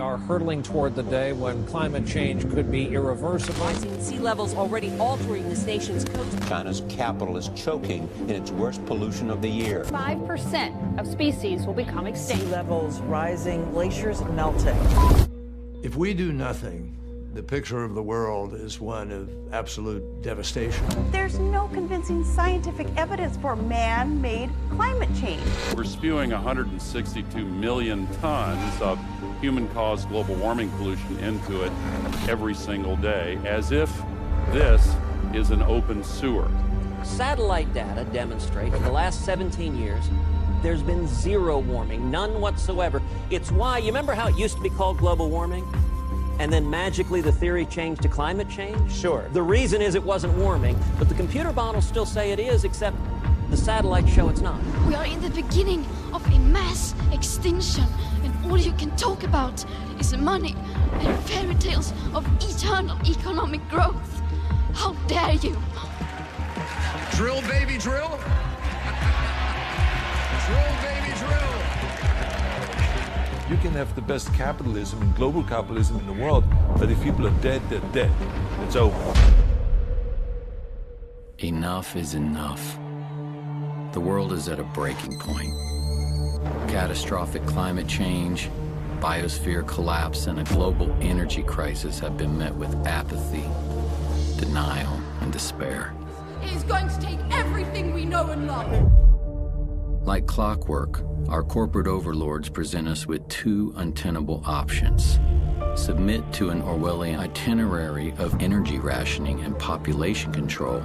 are hurtling toward the day when climate change could be irreversible. Rising sea levels already altering this nation's coast. China's capital is choking in its worst pollution of the year. 5% of species will become extinct. Sea levels rising, glaciers melting. If we do nothing, the picture of the world is one of absolute devastation. There's no convincing scientific evidence for man-made climate change. We're spewing 162 million tons of human-caused global warming pollution into it every single day, as if this is an open sewer. Satellite data demonstrate for the last 17 years, there's been zero warming, none whatsoever. It's why, you remember how it used to be called global warming? And then magically the theory changed to climate change? Sure. The reason is it wasn't warming, but the computer models still say it is, except the satellites show it's not. We are in the beginning of a mass extinction, and all you can talk about is money and fairy tales of eternal economic growth. How dare you? Drill, baby, drill. Drill, baby, drill. You can have the best capitalism and global capitalism in the world, but if people are dead, they're dead. It's over. Enough is enough. The world is at a breaking point. Catastrophic climate change, biosphere collapse, and a global energy crisis have been met with apathy, denial, and despair. It is going to take everything we know and love. Like clockwork, our corporate overlords present us with two untenable options. Submit to an Orwellian itinerary of energy rationing and population control,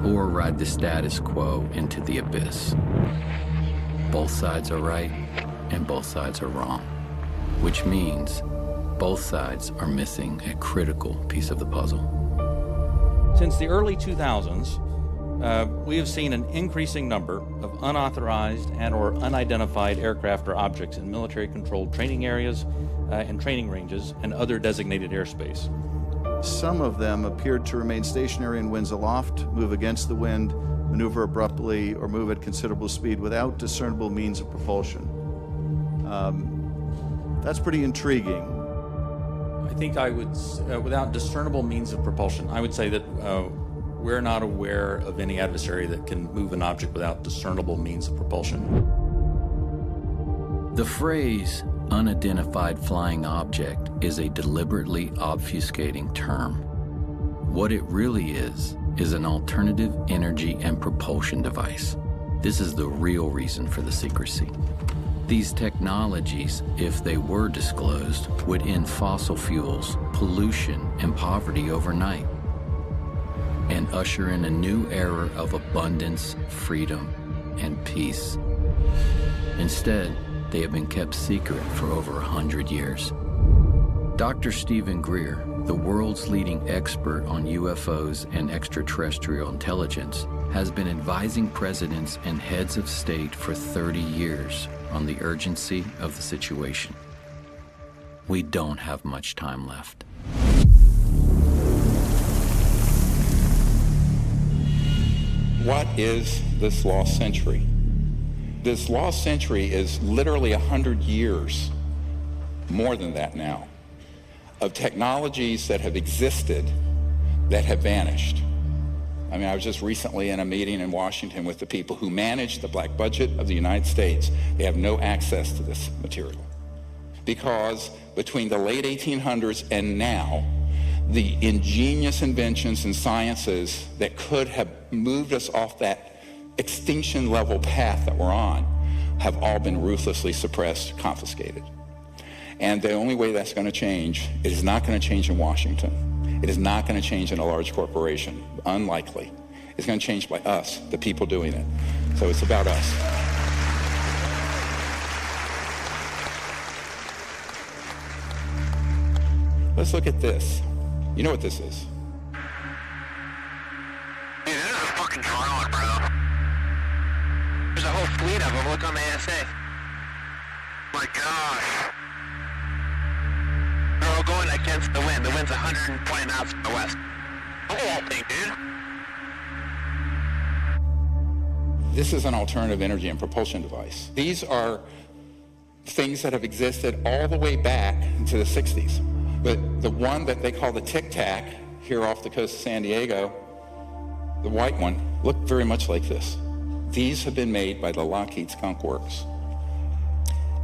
or ride the status quo into the abyss. Both sides are right, and both sides are wrong, which means both sides are missing a critical piece of the puzzle. Since the early 2000s, we have seen an increasing number of unauthorized and or unidentified aircraft or objects in military-controlled training areas and training ranges and other designated airspace. Some of them appeared to remain stationary in winds aloft, move against the wind, maneuver abruptly, or move at considerable speed without discernible means of propulsion. That's pretty intriguing. I think I would, without discernible means of propulsion, I would say that we're not aware of any adversary that can move an object without discernible means of propulsion. The phrase unidentified flying object is a deliberately obfuscating term. What it really is an alternative energy and propulsion device. This is the real reason for the secrecy. These technologies, if they were disclosed, would end fossil fuels, pollution, and poverty overnight, and usher in a new era of abundance, freedom, and peace. Instead, they have been kept secret for over 100 years. Dr. Stephen Greer, the world's leading expert on UFOs and extraterrestrial intelligence, has been advising presidents and heads of state for 30 years on the urgency of the situation. We don't have much time left. What is this lost century? This lost century is literally 100 years, more than that now, of technologies that have existed that have vanished. I mean, I was just recently in a meeting in Washington with the people who manage the black budget of the United States. They have no access to this material because between the late 1800s and now, the ingenious inventions and sciences that could have moved us off that extinction level path that we're on have all been ruthlessly suppressed, confiscated. And the only way that's going to change, it is not going to change in Washington. It is not going to change in a large corporation. Unlikely. It's going to change by us, the people doing it. So it's about us. Let's look at this. You know what this is? Hey, this is a fucking drone, bro. There's a whole fleet of them. Look on the ASA. My gosh. They're all going against the wind. The wind's 120 knots from the west. The whole thing, dude. This is an alternative energy and propulsion device. These are things that have existed all the way back to the 60s. But the one that they call the Tic Tac here off the coast of San Diego, the white one, looked very much like this. These have been made by the Lockheed Skunk Works.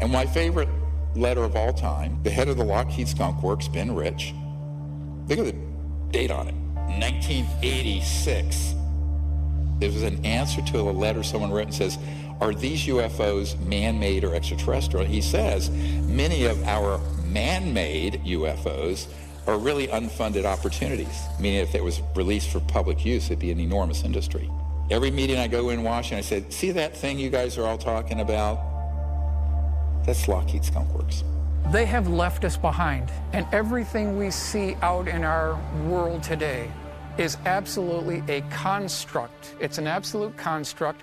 And my favorite letter of all time, the head of the Lockheed Skunk Works, Ben Rich, look at the date on it, 1986. There was an answer to a letter someone wrote and says, are these UFOs man-made or extraterrestrial? He says, many of our man-made UFOs are really unfunded opportunities, meaning if it was released for public use, it'd be an enormous industry. Every meeting I go in Washington, I said, see that thing you guys are all talking about? That's Lockheed Skunk Works. They have left us behind, and everything we see out in our world today is absolutely a construct. It's an absolute construct.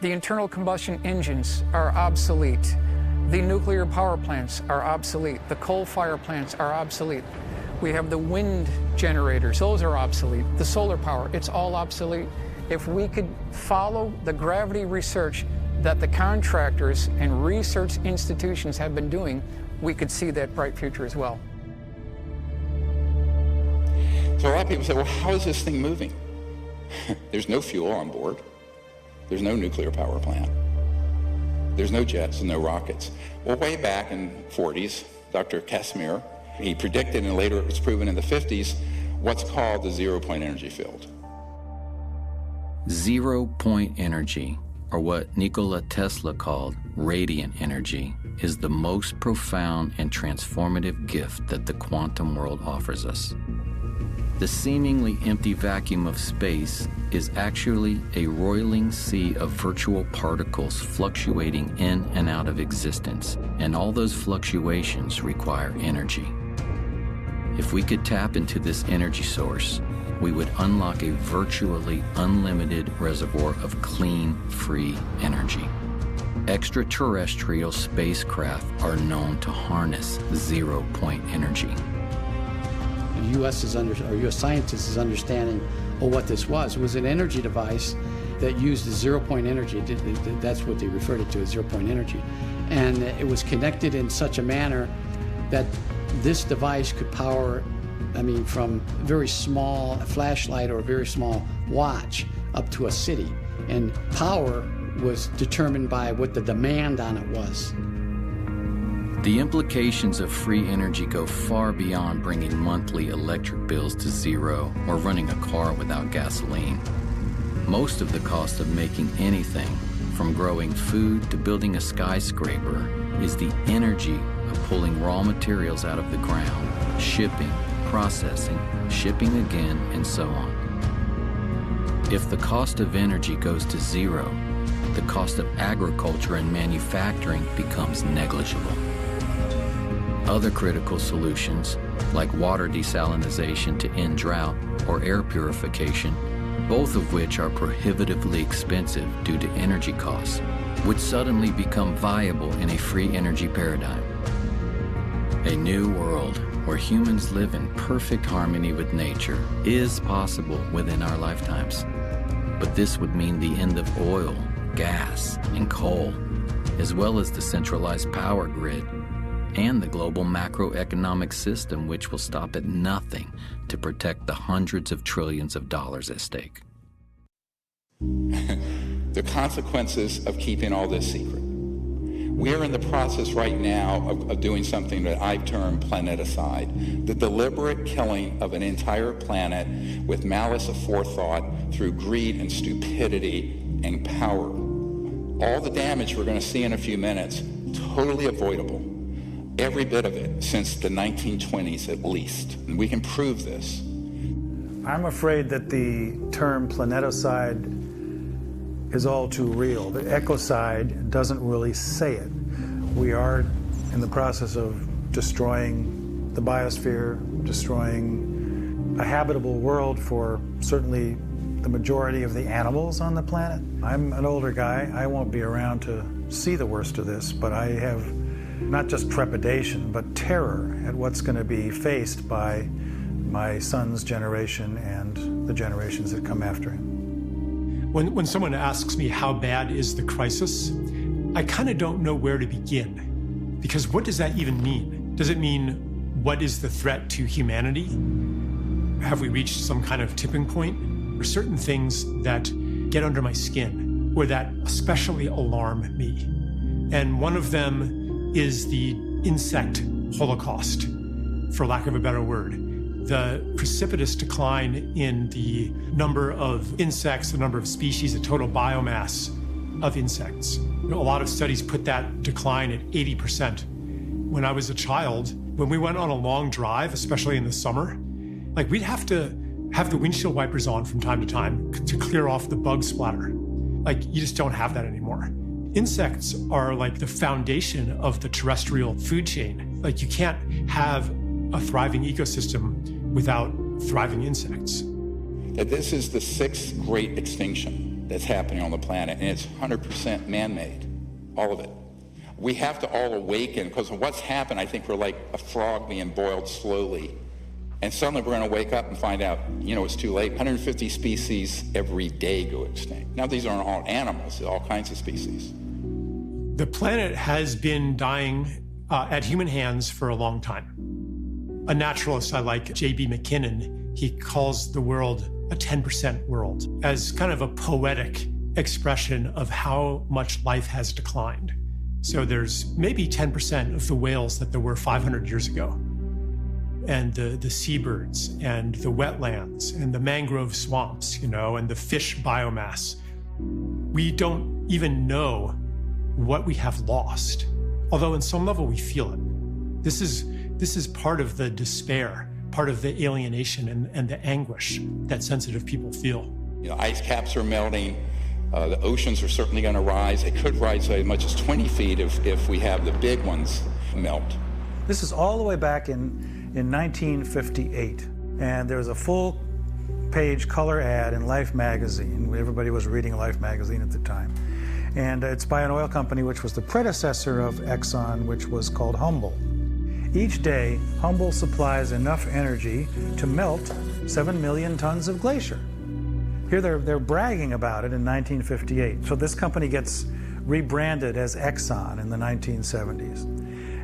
The internal combustion engines are obsolete. The nuclear power plants are obsolete. The coal fire plants are obsolete. We have the wind generators, those are obsolete. The solar power, it's all obsolete. If we could follow the gravity research that the contractors and research institutions have been doing, we could see that bright future as well. So a lot of people say, well, how is this thing moving? There's no fuel on board. There's no nuclear power plant. There's no jets and no rockets. Well, way back in the 40s, Dr. Casimir, he predicted, and later it was proven in the 50s, what's called the zero-point energy field. Zero-point energy, or what Nikola Tesla called radiant energy, is the most profound and transformative gift that the quantum world offers us. The seemingly empty vacuum of space is actually a roiling sea of virtual particles fluctuating in and out of existence, and all those fluctuations require energy. If we could tap into this energy source, we would unlock a virtually unlimited reservoir of clean, free energy. Extraterrestrial spacecraft are known to harness zero-point energy. The U.S. scientists is understanding what this was. It was an energy device that used the zero-point energy. That's what they referred it to as zero-point energy. And it was connected in such a manner that this device could power, from a very small flashlight or a very small watch up to a city. And power was determined by what the demand on it was. The implications of free energy go far beyond bringing monthly electric bills to zero or running a car without gasoline. Most of the cost of making anything, from growing food to building a skyscraper, is the energy of pulling raw materials out of the ground, shipping, processing, shipping again, and so on. If the cost of energy goes to zero, the cost of agriculture and manufacturing becomes negligible. Other critical solutions, like water desalination to end drought or air purification, both of which are prohibitively expensive due to energy costs, would suddenly become viable in a free energy paradigm. A new world where humans live in perfect harmony with nature is possible within our lifetimes. But this would mean the end of oil, gas, and coal, as well as the centralized power grid and the global macroeconomic system, which will stop at nothing to protect the hundreds of trillions of dollars at stake. The consequences of keeping all this secret. We're in the process right now of doing something that I've termed planeticide, the deliberate killing of an entire planet with malice aforethought through greed and stupidity and power. All the damage we're going to see in a few minutes, totally avoidable. Every bit of it since the 1920s at least. And we can prove this. I'm afraid that the term planeticide is all too real. The ecocide doesn't really say it. We are in the process of destroying the biosphere, destroying a habitable world for certainly the majority of the animals on the planet. I'm an older guy. I won't be around to see the worst of this, but I have not just trepidation, but terror at what's going to be faced by my son's generation and the generations that come after him. When someone asks me how bad is the crisis, I kind of don't know where to begin. Because what does that even mean? Does it mean what is the threat to humanity? Have we reached some kind of tipping point? There are certain things that get under my skin or that especially alarm me. And one of them is the insect holocaust, for lack of a better word. The precipitous decline in the number of insects, the number of species, the total biomass of insects. A lot of studies put that decline at 80%. When I was a child, when we went on a long drive, especially in the summer, like we'd have to have the windshield wipers on from time to time to clear off the bug splatter. Like you just don't have that anymore. Insects are like the foundation of the terrestrial food chain. Like you can't have a thriving ecosystem without thriving insects. This is the sixth great extinction that's happening on the planet, and it's 100% man-made, all of it. We have to all awaken, because of what's happened, I think we're like a frog being boiled slowly. And suddenly we're going to wake up and find out, it's too late. 150 species every day go extinct. Now, these aren't all animals, all kinds of species. The planet has been dying at human hands for a long time. A naturalist I like, J.B. McKinnon, he calls the world a 10% world as kind of a poetic expression of how much life has declined. So there's maybe 10% of the whales that there were 500 years ago. And the seabirds and the wetlands and the mangrove swamps, and the fish biomass. We don't even know what we have lost, although in some level we feel it. This is part of the despair, part of the alienation and the anguish that sensitive people feel. Ice caps are melting. The oceans are certainly going to rise. They could rise as much as 20 feet if we have the big ones melt. This is all the way back in 1958. And there was a full-page color ad in Life magazine. Everybody was reading Life magazine at the time. And it's by an oil company which was the predecessor of Exxon, which was called Humble. Each day, Humble supplies enough energy to melt 7 million tons of glacier. Here they're bragging about it in 1958. So this company gets rebranded as Exxon in the 1970s.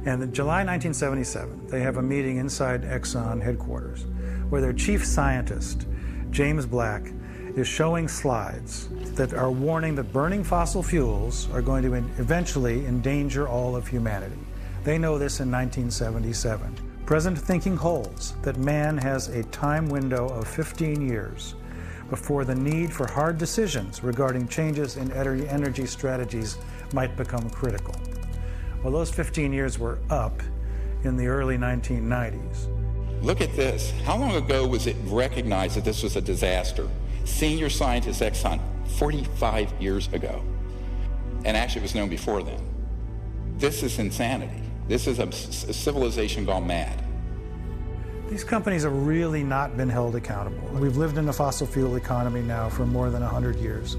And in July 1977, they have a meeting inside Exxon headquarters where their chief scientist, James Black, is showing slides that are warning that burning fossil fuels are going to eventually endanger all of humanity. They know this in 1977. Present thinking holds that man has a time window of 15 years before the need for hard decisions regarding changes in energy strategies might become critical. Well, those 15 years were up in the early 1990s. Look at this. How long ago was it recognized that this was a disaster? Senior scientist Exxon, 45 years ago. And actually it was known before then. This is insanity. This is a civilization gone mad. These companies have really not been held accountable. We've lived in a fossil fuel economy now for more than 100 years,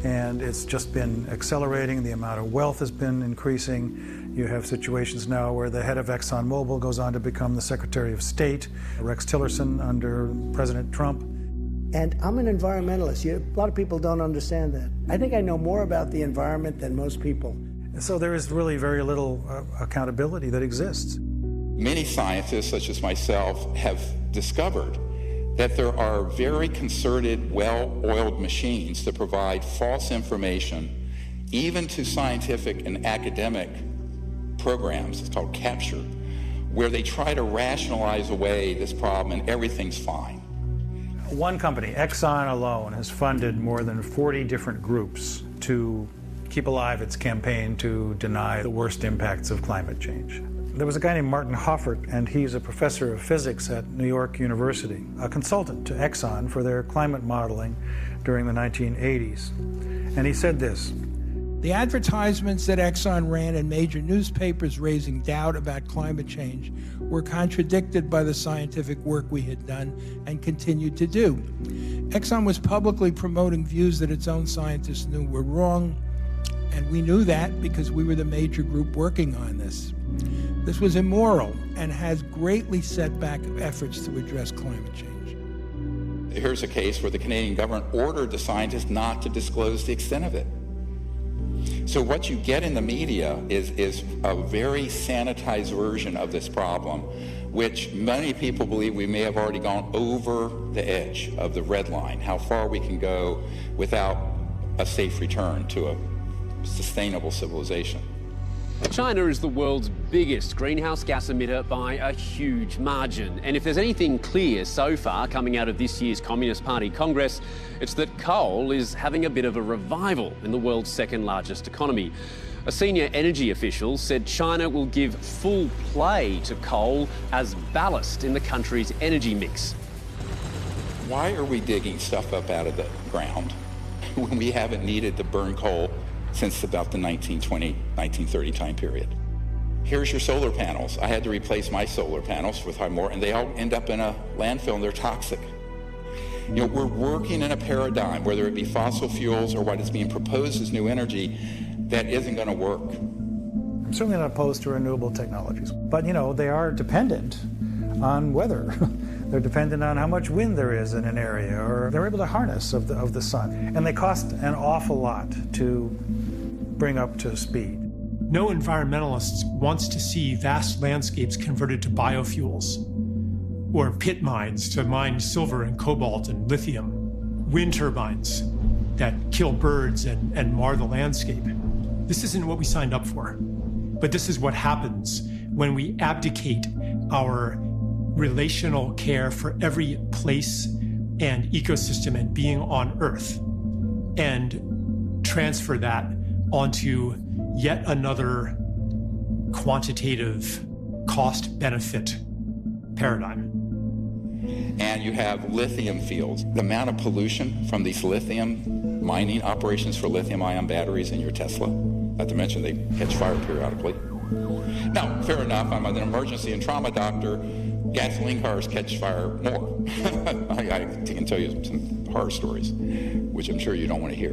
and it's just been accelerating. The amount of wealth has been increasing. You have situations now where the head of ExxonMobil goes on to become the Secretary of State, Rex Tillerson under President Trump. And I'm an environmentalist. A lot of people don't understand that. I think I know more about the environment than most people. So there is really very little accountability that exists. Many scientists, such as myself, have discovered that there are very concerted, well-oiled machines that provide false information, even to scientific and academic programs. It's called capture, where they try to rationalize away this problem and everything's fine. One company, Exxon alone, has funded more than 40 different groups to keep alive its campaign to deny the worst impacts of climate change. There was a guy named Martin Hoffert, and he's a professor of physics at New York University, a consultant to Exxon for their climate modeling during the 1980s. And he said this: the advertisements that Exxon ran in major newspapers raising doubt about climate change were contradicted by the scientific work we had done and continued to do. Exxon was publicly promoting views that its own scientists knew were wrong, and we knew that because we were the major group working on this. This was immoral and has greatly set back efforts to address climate change. Here's a case where the Canadian government ordered the scientists not to disclose the extent of it. So what you get in the media is a very sanitized version of this problem, which many people believe we may have already gone over the edge of the red line, how far we can go without a safe return to a sustainable civilization. China is the world's biggest greenhouse gas emitter by a huge margin. And if there's anything clear so far coming out of this year's Communist Party Congress, it's that coal is having a bit of a revival in the world's second largest economy. A senior energy official said China will give full play to coal as ballast in the country's energy mix. Why are we digging stuff up out of the ground when we haven't needed to burn coal since about the 1920, 1930 time period? Here's your solar panels. I had to replace my solar panels with more, and they all end up in a landfill and they're toxic. You know, we're working in a paradigm, whether it be fossil fuels or what is being proposed as new energy, that isn't going to work. I'm certainly not opposed to renewable technologies, but you know, they are dependent on weather. They're dependent on how much wind there is in an area, or they're able to harness of the sun. And they cost an awful lot to bring up to speed. No environmentalist wants to see vast landscapes converted to biofuels, or pit mines to mine silver and cobalt and lithium, wind turbines that kill birds and mar the landscape. This isn't what we signed up for. But this is what happens when we abdicate our relational care for every place and ecosystem and being on Earth and transfer that onto yet another quantitative cost-benefit paradigm. And you have lithium fields. The amount of pollution from these lithium mining operations for lithium-ion batteries in your Tesla, not to mention they catch fire periodically. Now, fair enough, I'm an emergency and trauma doctor. Gasoline cars catch fire more. I can tell you some horror stories, which I'm sure you don't want to hear.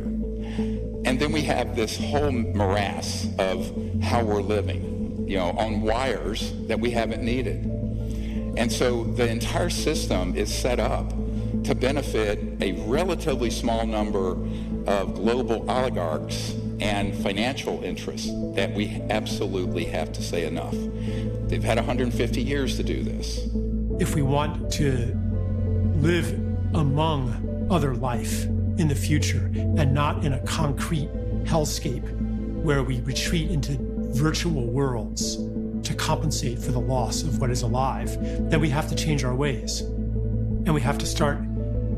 And then we have this whole morass of how we're living, you know, on wires that we haven't needed. And so the entire system is set up to benefit a relatively small number of global oligarchs and financial interests that we absolutely have to say enough. They've had 150 years to do this. If we want to live among other life in the future and not in a concrete hellscape where we retreat into virtual worlds to compensate for the loss of what is alive, then we have to change our ways. And we have to start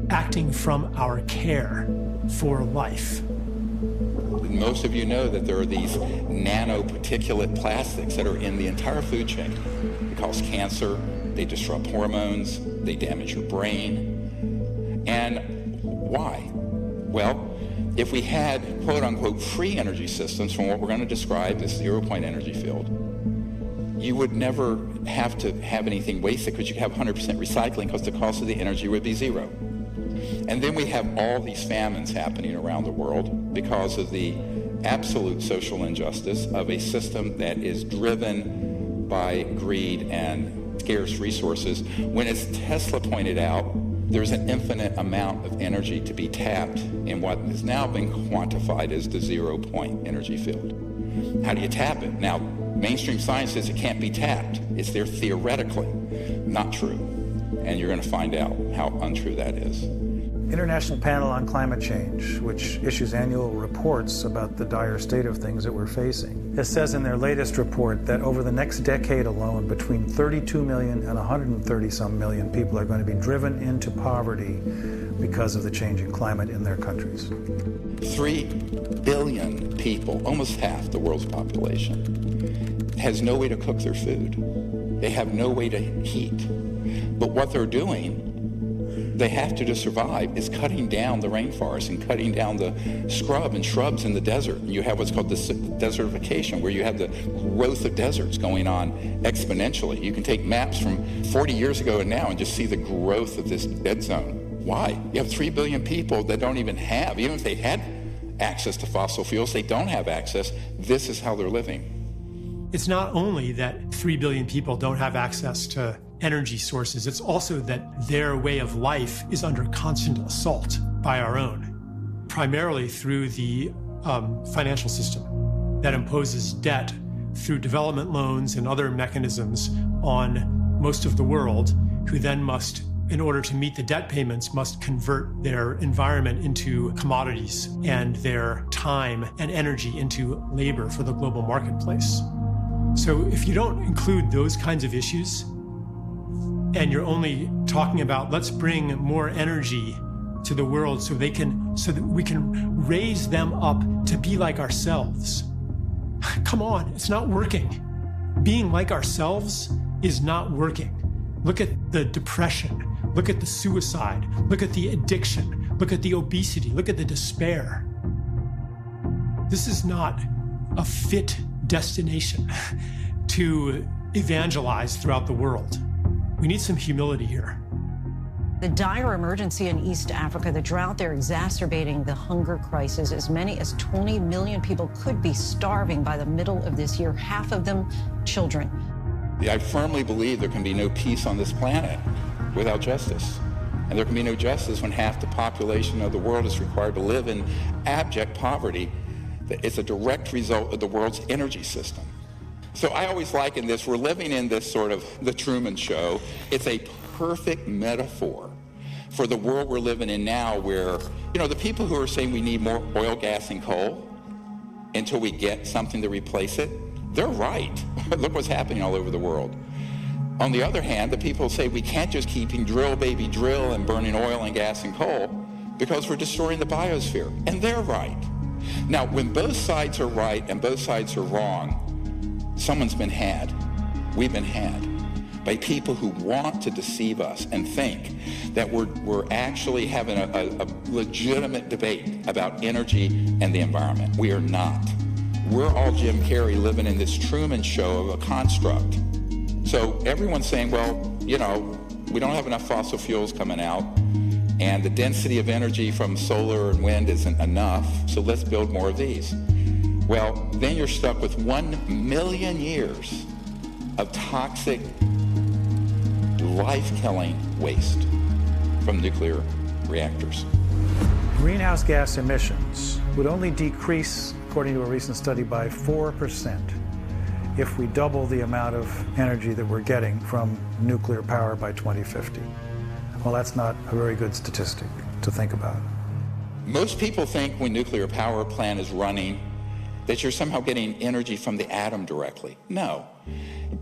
acting from our care for life. Most of you know that there are these nanoparticulate plastics that are in the entire food chain. They cause cancer, they disrupt hormones, they damage your brain. And why? Well, if we had quote-unquote free energy systems from what we're going to describe as zero-point energy field, you would never have to have anything wasted because you have 100% recycling because the cost of the energy would be zero. And then we have all these famines happening around the world because of the absolute social injustice of a system that is driven by greed and scarce resources. When, as Tesla pointed out, there's an infinite amount of energy to be tapped in what has now been quantified as the zero-point energy field. How do you tap it? Now, mainstream science says it can't be tapped. It's there theoretically. Not true. And you're going to find out how untrue that is. International Panel on Climate Change, which issues annual reports about the dire state of things that we're facing. It says in their latest report that over the next decade alone, between 32 million and 130-some million people are going to be driven into poverty because of the changing climate in their countries. 3 billion people, almost half the world's population, has no way to cook their food. They have no way to heat. But what they're doing, they have to survive, is cutting down the rainforest and cutting down the scrub and shrubs in the desert. And you have what's called the desertification, where you have the growth of deserts going on exponentially. You can take maps from 40 years ago and now and just see the growth of this dead zone. Why? You have 3 billion people that don't even have, even if they had access to fossil fuels, they don't have access. This is how they're living. It's not only that 3 billion people don't have access to energy sources, it's also that their way of life is under constant assault by our own, primarily through the financial system that imposes debt through development loans and other mechanisms on most of the world, who then must, in order to meet the debt payments, must convert their environment into commodities and their time and energy into labor for the global marketplace. So if you don't include those kinds of issues, and you're only talking about let's bring more energy to the world so that we can raise them up to be like ourselves. Come on, it's not working. Being like ourselves is not working. Look at the depression, look at the suicide, look at the addiction, look at the obesity, look at the despair. This is not a fit destination to evangelize throughout the world. We need some humility here. The dire emergency in East Africa, the drought there exacerbating the hunger crisis. As many as 20 million people could be starving by the middle of this year, half of them children. I firmly believe there can be no peace on this planet without justice. And there can be no justice when half the population of the world is required to live in abject poverty. It's a direct result of the world's energy system. So I always liken this, we're living in this sort of the Truman Show. It's a perfect metaphor for the world we're living in now, where, the people who are saying we need more oil, gas, and coal until we get something to replace it, they're right. Look what's happening all over the world. On the other hand, the people say we can't just keep drill, baby, drill and burning oil and gas and coal because we're destroying the biosphere. And they're right. Now, when both sides are right and both sides are wrong, someone's been had. We've been had by people who want to deceive us and think that we're actually having a legitimate debate about energy and the environment. We are not. We're all Jim Carrey living in this Truman Show of a construct. So everyone's saying, well, we don't have enough fossil fuels coming out, and the density of energy from solar and wind isn't enough, so let's build more of these. Well, then you're stuck with 1 million years of toxic, life-killing waste from nuclear reactors. Greenhouse gas emissions would only decrease, according to a recent study, by 4% if we double the amount of energy that we're getting from nuclear power by 2050. Well, that's not a very good statistic to think about. Most people think when nuclear power plant is running that you're somehow getting energy from the atom directly. No.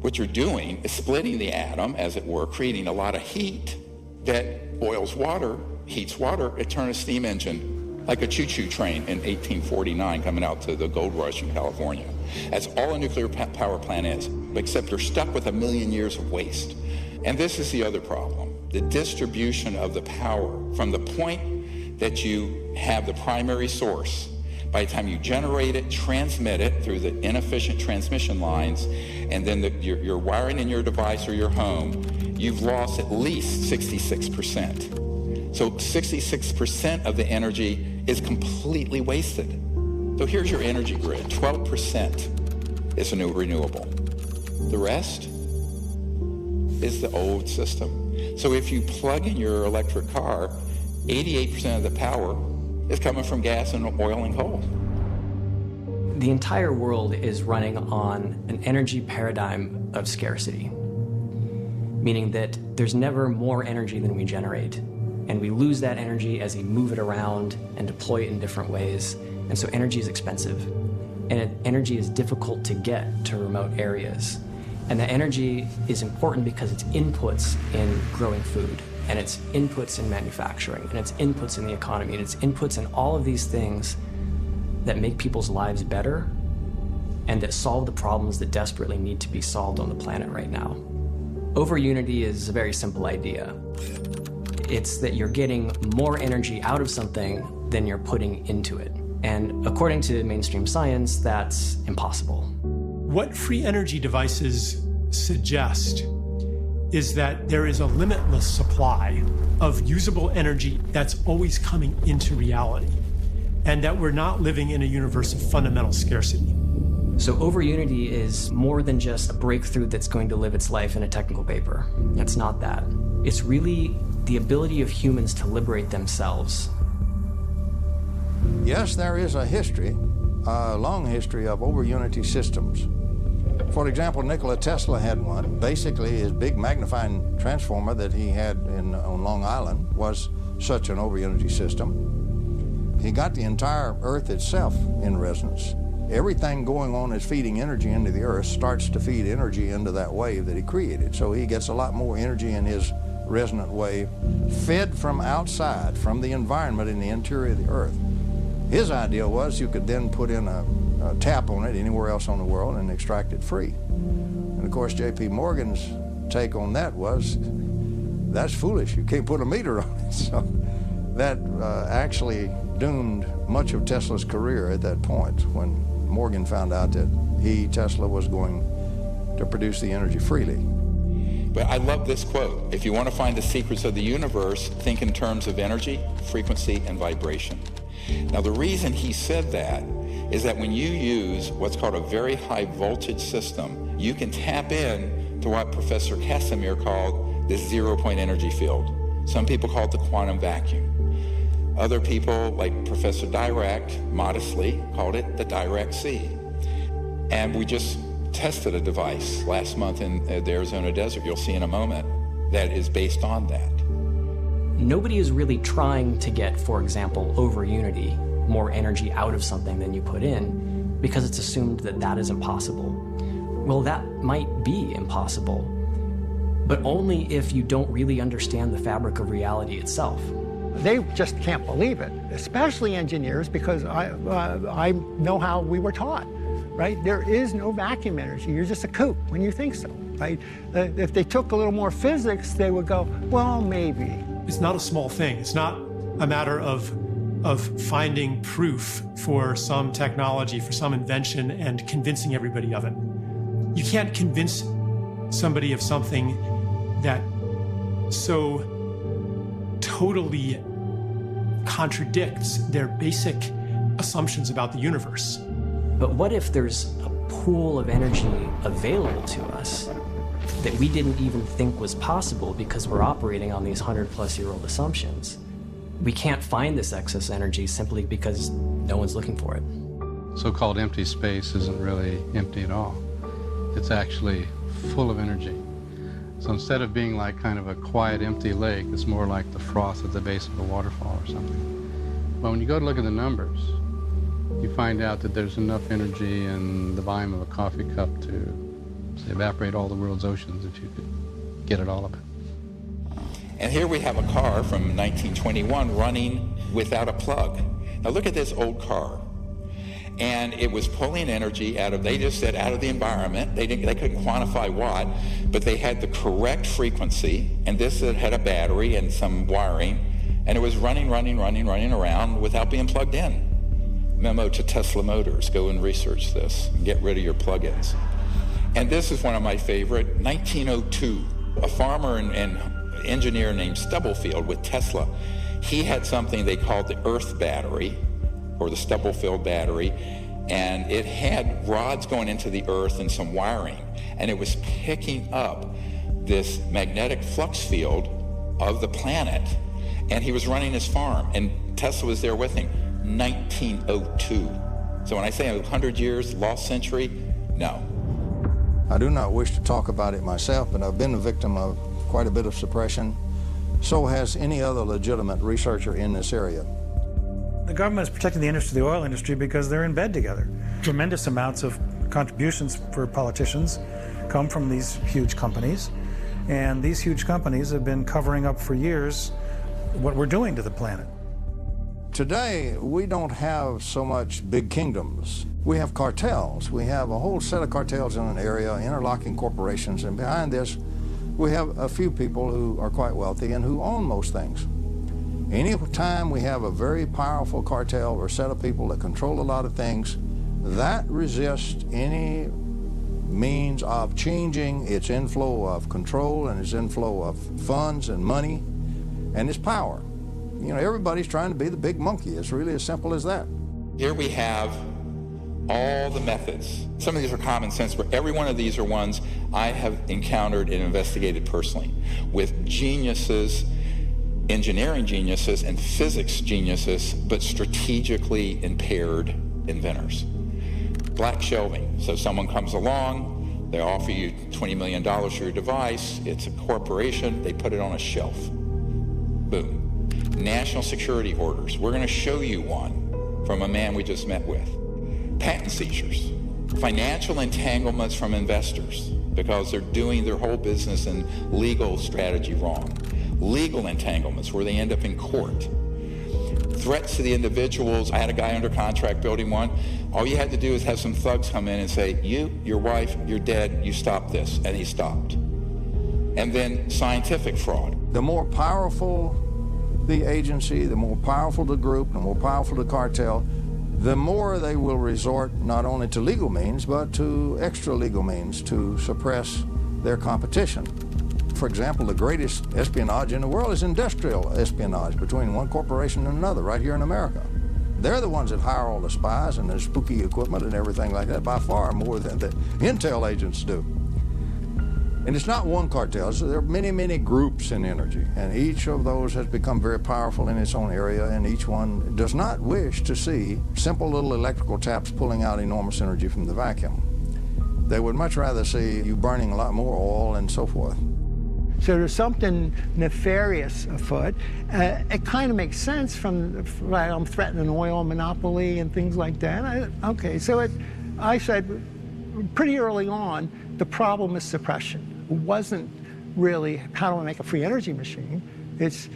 What you're doing is splitting the atom, as it were, creating a lot of heat that boils water, heats water. It turns a steam engine like a choo-choo train in 1849 coming out to the gold rush in California. That's all a nuclear power plant is, except you're stuck with 1 million years of waste. And this is the other problem. The distribution of the power from the point that you have the primary source, by the time you generate it, transmit it through the inefficient transmission lines, and then you're wiring in your device or your home, you've lost at least 66%. So 66% of the energy is completely wasted. So here's your energy grid. 12% is a new renewable. The rest is the old system. So if you plug in your electric car, 88% of the power is coming from gas and oil and coal. The entire world is running on an energy paradigm of scarcity, meaning that there's never more energy than we generate, and we lose that energy as we move it around and deploy it in different ways. And so energy is expensive, and energy is difficult to get to remote areas. And that energy is important because it's inputs in growing food, and it's inputs in manufacturing, and it's inputs in the economy, and it's inputs in all of these things that make people's lives better and that solve the problems that desperately need to be solved on the planet right now. Over unity is a very simple idea. It's that you're getting more energy out of something than you're putting into it. And according to mainstream science, that's impossible. What free energy devices suggest is that there is a limitless supply of usable energy that's always coming into reality, and that we're not living in a universe of fundamental scarcity. So over unity is more than just a breakthrough that's going to live its life in a technical paper. It's not that. It's really the ability of humans to liberate themselves. Yes, there is a history a long history of over-unity systems. For example, Nikola Tesla had one. Basically, his big magnifying transformer that he had on Long Island was such an over-unity system. He got the entire Earth itself in resonance. Everything going on that's feeding energy into the Earth starts to feed energy into that wave that he created. So he gets a lot more energy in his resonant wave fed from outside, from the environment in the interior of the Earth. His idea was you could then put in a tap on it anywhere else on the world and extract it free. And of course, J.P. Morgan's take on that was, that's foolish. You can't put a meter on it. So that actually doomed much of Tesla's career at that point when Morgan found out that Tesla, was going to produce the energy freely. But I love this quote. If you want to find the secrets of the universe, think in terms of energy, frequency, and vibration. Now, the reason he said that is that when you use what's called a very high voltage system, you can tap in to what Professor Casimir called the zero-point energy field. Some people call it the quantum vacuum. Other people, like Professor Dirac, modestly called it the Dirac Sea. And we just tested a device last month in the Arizona desert, you'll see in a moment, that is based on that. Nobody is really trying to get, for example, over unity, more energy out of something than you put in, because it's assumed that that is impossible. Well, that might be impossible, but only if you don't really understand the fabric of reality itself. They just can't believe it, especially engineers, because I know how we were taught, right? There is no vacuum energy. You're just a kook when you think so, right? If they took a little more physics, they would go, well, maybe. It's not a small thing. It's not a matter of finding proof for some technology, for some invention, and convincing everybody of it. You can't convince somebody of something that so totally contradicts their basic assumptions about the universe. But what if there's a pool of energy available to us that we didn't even think was possible because we're operating on these 100-plus-year-old assumptions? We can't find this excess energy simply because no one's looking for it. So-called empty space isn't really empty at all. It's actually full of energy. So instead of being like kind of a quiet, empty lake, it's more like the froth at the base of a waterfall or something. But when you go to look at the numbers, you find out that there's enough energy in the volume of a coffee cup to, say, evaporate all the world's oceans if you could get at all of it. And here we have a car from 1921 running without a plug. Now look at this old car. And it was pulling energy out of, they just said, out of the environment. They couldn't quantify what, but they had the correct frequency, and this had a battery and some wiring, and it was running around without being plugged in. Memo to Tesla Motors, go and research this, and get rid of your plug-ins. And this is one of my favorite, 1902, a farmer and engineer named Stubblefield with Tesla. He had something they called the Earth battery, or the Stubblefield battery, and it had rods going into the Earth and some wiring, and it was picking up this magnetic flux field of the planet, and he was running his farm, and Tesla was there with him. 1902. So when I say 100 years, lost century, no. I do not wish to talk about it myself, but I've been a victim of quite a bit of suppression. So has any other legitimate researcher in this area. The government is protecting the industry, the oil industry, because they're in bed together. Tremendous amounts of contributions for politicians come from these huge companies, and these huge companies have been covering up for years what we're doing to the planet. Today, we don't have so much big kingdoms. We have cartels. We have a whole set of cartels in an area, interlocking corporations, and behind this, we have a few people who are quite wealthy and who own most things. Any time we have a very powerful cartel or set of people that control a lot of things, that resists any means of changing its inflow of control and its inflow of funds and money and its power. You know, everybody's trying to be the big monkey. It's really as simple as that. Here we have all the methods. Some of these are common sense, but every one of these are ones I have encountered and investigated personally with geniuses, engineering geniuses and physics geniuses, but strategically impaired inventors. Black shelving. So someone comes along, they offer you $20 million for your device, it's a corporation, they put it on a shelf. Boom. National security orders. We're going to show you one from a man we just met with. Patent seizures. Financial entanglements from investors because they're doing their whole business and legal strategy wrong. Legal entanglements where they end up in court. Threats to the individuals. I had a guy under contract building one. All you had to do is have some thugs come in and say, you, your wife, you're dead, you stop this. And he stopped. And then scientific fraud. The more powerful the agency, the more powerful the group, the more powerful the cartel, the more they will resort not only to legal means, but to extra legal means to suppress their competition. For example, the greatest espionage in the world is industrial espionage between one corporation and another right here in America. They're the ones that hire all the spies and the spooky equipment and everything like that by far more than the intel agents do. And it's not one cartel, so there are many, many groups in energy, and each of those has become very powerful in its own area, and each one does not wish to see simple little electrical taps pulling out enormous energy from the vacuum. They would much rather see you burning a lot more oil and so forth. So there's something nefarious afoot. It kind of makes sense from, right, I'm threatening an oil monopoly and things like that. I said pretty early on, the problem is suppression. It wasn't really, how do I make a free energy machine? It's,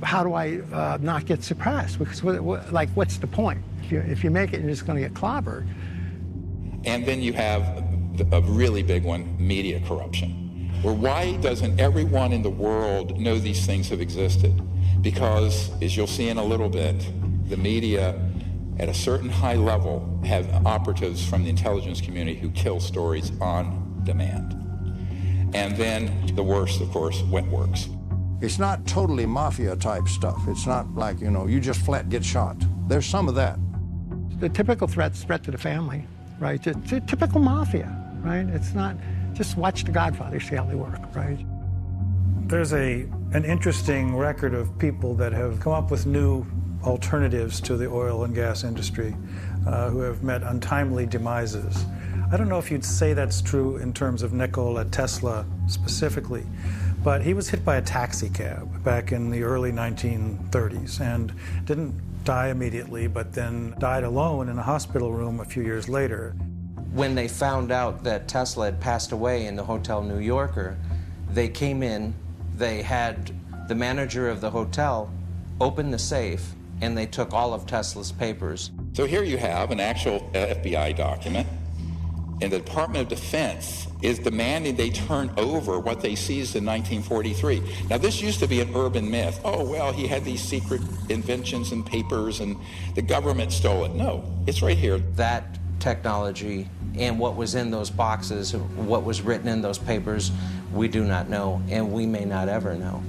how do I not get suppressed? Because, what's the point? If you make it, you're just going to get clobbered. And then you have a really big one, media corruption. Where why doesn't everyone in the world know these things have existed? Because, as you'll see in a little bit, the media at a certain high level have operatives from the intelligence community who kill stories on demand. And then the worst, of course, wet works. It's not totally mafia type stuff. It's not like, you just flat get shot. There's some of that. The typical threat to the family, right? It's a typical mafia, right? It's not, just watch The Godfather, see how they work, right? There's an interesting record of people that have come up with new alternatives to the oil and gas industry who have met untimely demises. I don't know if you'd say that's true in terms of Nikola Tesla specifically, but he was hit by a taxi cab back in the early 1930s and didn't die immediately, but then died alone in a hospital room a few years later. When they found out that Tesla had passed away in the Hotel New Yorker, they came in, they had the manager of the hotel open the safe, and they took all of Tesla's papers. So here you have an actual FBI document, and the Department of Defense is demanding they turn over what they seized in 1943. Now, this used to be an urban myth. Oh, well, he had these secret inventions and papers, and the government stole it. No, it's right here. That technology and what was in those boxes, what was written in those papers, we do not know, and we may not ever know.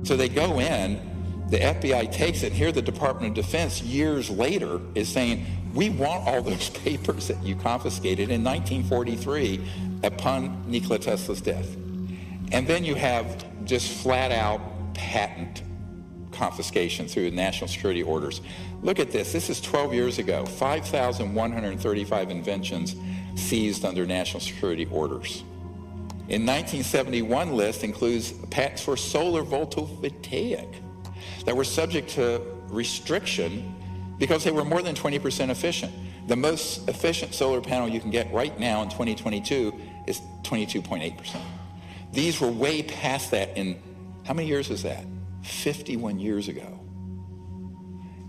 So they go in, the FBI takes it. Here the Department of Defense years later is saying, we want all those papers that you confiscated in 1943 upon Nikola Tesla's death. And then you have just flat out patent confiscation through national security orders. Look at this. This is 12 years ago. 5,135 inventions seized under national security orders. In 1971 list includes patents for solar photovoltaic that were subject to restriction because they were more than 20% efficient. The most efficient solar panel you can get right now in 2022 is 22.8%. These were way past that in, how many years is that? 51 years ago.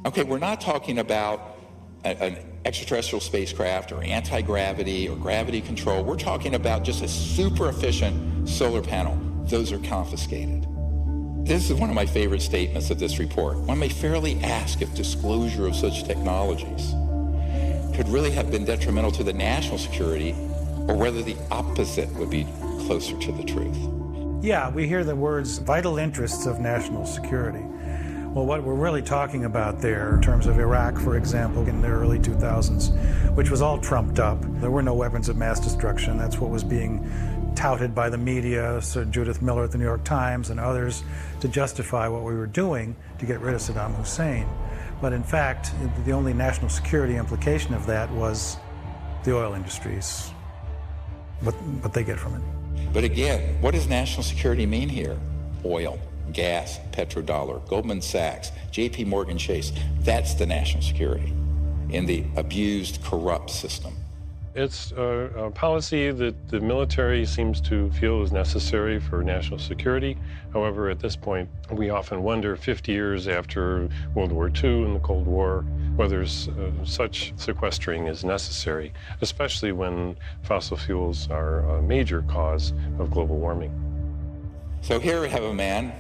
Okay, we're not talking about an extraterrestrial spacecraft or anti-gravity or gravity control. We're talking about just a super efficient solar panel. Those are confiscated. This is one of my favorite statements of this report. One may fairly ask if disclosure of such technologies could really have been detrimental to the national security or whether the opposite would be closer to the truth. Yeah, we hear the words vital interests of national security. Well, what we're really talking about there in terms of Iraq, for example, in the early 2000s, which was all trumped up. There were no weapons of mass destruction. That's what was being touted by the media, Sir Judith Miller at the New York Times and others, to justify what we were doing to get rid of Saddam Hussein. But in fact, the only national security implication of that was the oil industries, what they get from it. But again, what does national security mean here? Oil, gas, petrodollar, Goldman Sachs, JP Morgan Chase. That's the national security in the abused, corrupt system. It's a policy that the military seems to feel is necessary for national security. However, at this point, we often wonder, 50 years after World War II and the Cold War, whether such sequestering is necessary, especially when fossil fuels are a major cause of global warming. So here we have a man.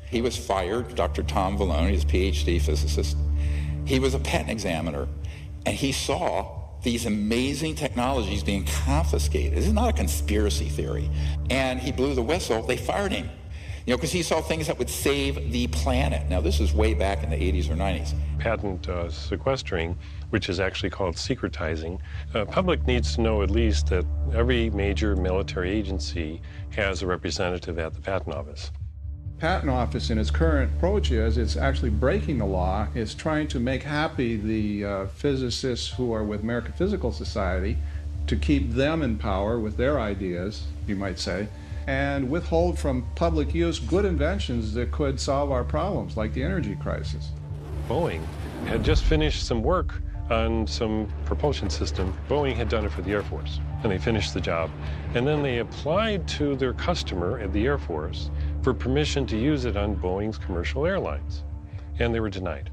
He was fired, Dr. Tom Vallone, he's a PhD physicist. He was a patent examiner, and he saw these amazing technologies being confiscated. This is not a conspiracy theory. And he blew the whistle. They fired him, because he saw things that would save the planet. Now, this is way back in the 80s or 90s. Patent sequestering, which is actually called secretizing, public needs to know at least that every major military agency has a representative at the patent office. Patent Office in its current approach is it's actually breaking the law. It's trying to make happy the physicists who are with American Physical Society to keep them in power with their ideas, you might say, and withhold from public use good inventions that could solve our problems, like the energy crisis. Boeing had just finished some work on some propulsion system. Boeing had done it for the Air Force, and they finished the job. And then they applied to their customer at the Air Force for permission to use it on Boeing's commercial airlines, and they were denied.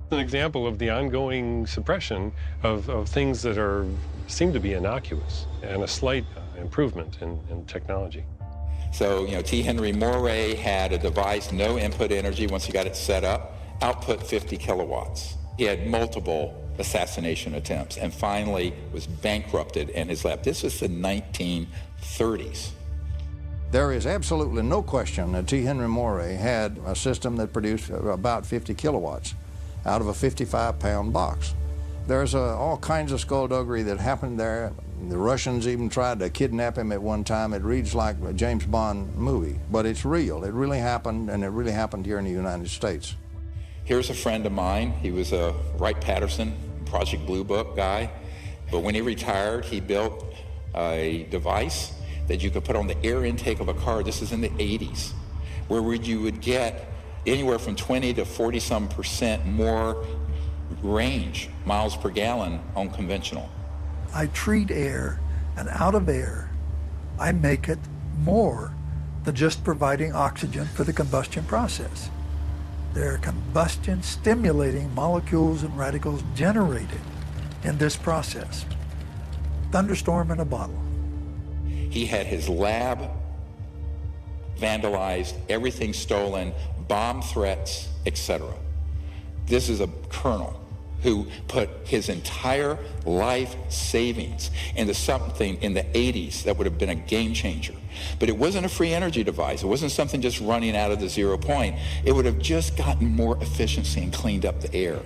An example of the ongoing suppression of things that seem to be innocuous and a slight improvement in technology. So, T. Henry Moray had a device, no input energy once he got it set up, output 50 kilowatts. He had multiple assassination attempts and finally was bankrupted in his lab. This was the 1930s. There is absolutely no question that T. Henry Moray had a system that produced about 50 kilowatts out of a 55-pound box. There's all kinds of skullduggery that happened there. The Russians even tried to kidnap him at one time. It reads like a James Bond movie, but it's real. It really happened, and it really happened here in the United States. Here's a friend of mine. He was a Wright-Patterson Project Blue Book guy, but when he retired, he built a device that you could put on the air intake of a car. This is in the 80s, where you would get anywhere from 20 to 40-some% more range, miles per gallon, on conventional. I treat air, and out of air, I make it more than just providing oxygen for the combustion process. There are combustion-stimulating molecules and radicals generated in this process. Thunderstorm in a bottle. He had his lab vandalized, everything stolen, bomb threats, etc. This is a colonel who put his entire life savings into something in the 80s that would have been a game changer. But it wasn't a free energy device. It wasn't something just running out of the 0 point. It would have just gotten more efficiency and cleaned up the air.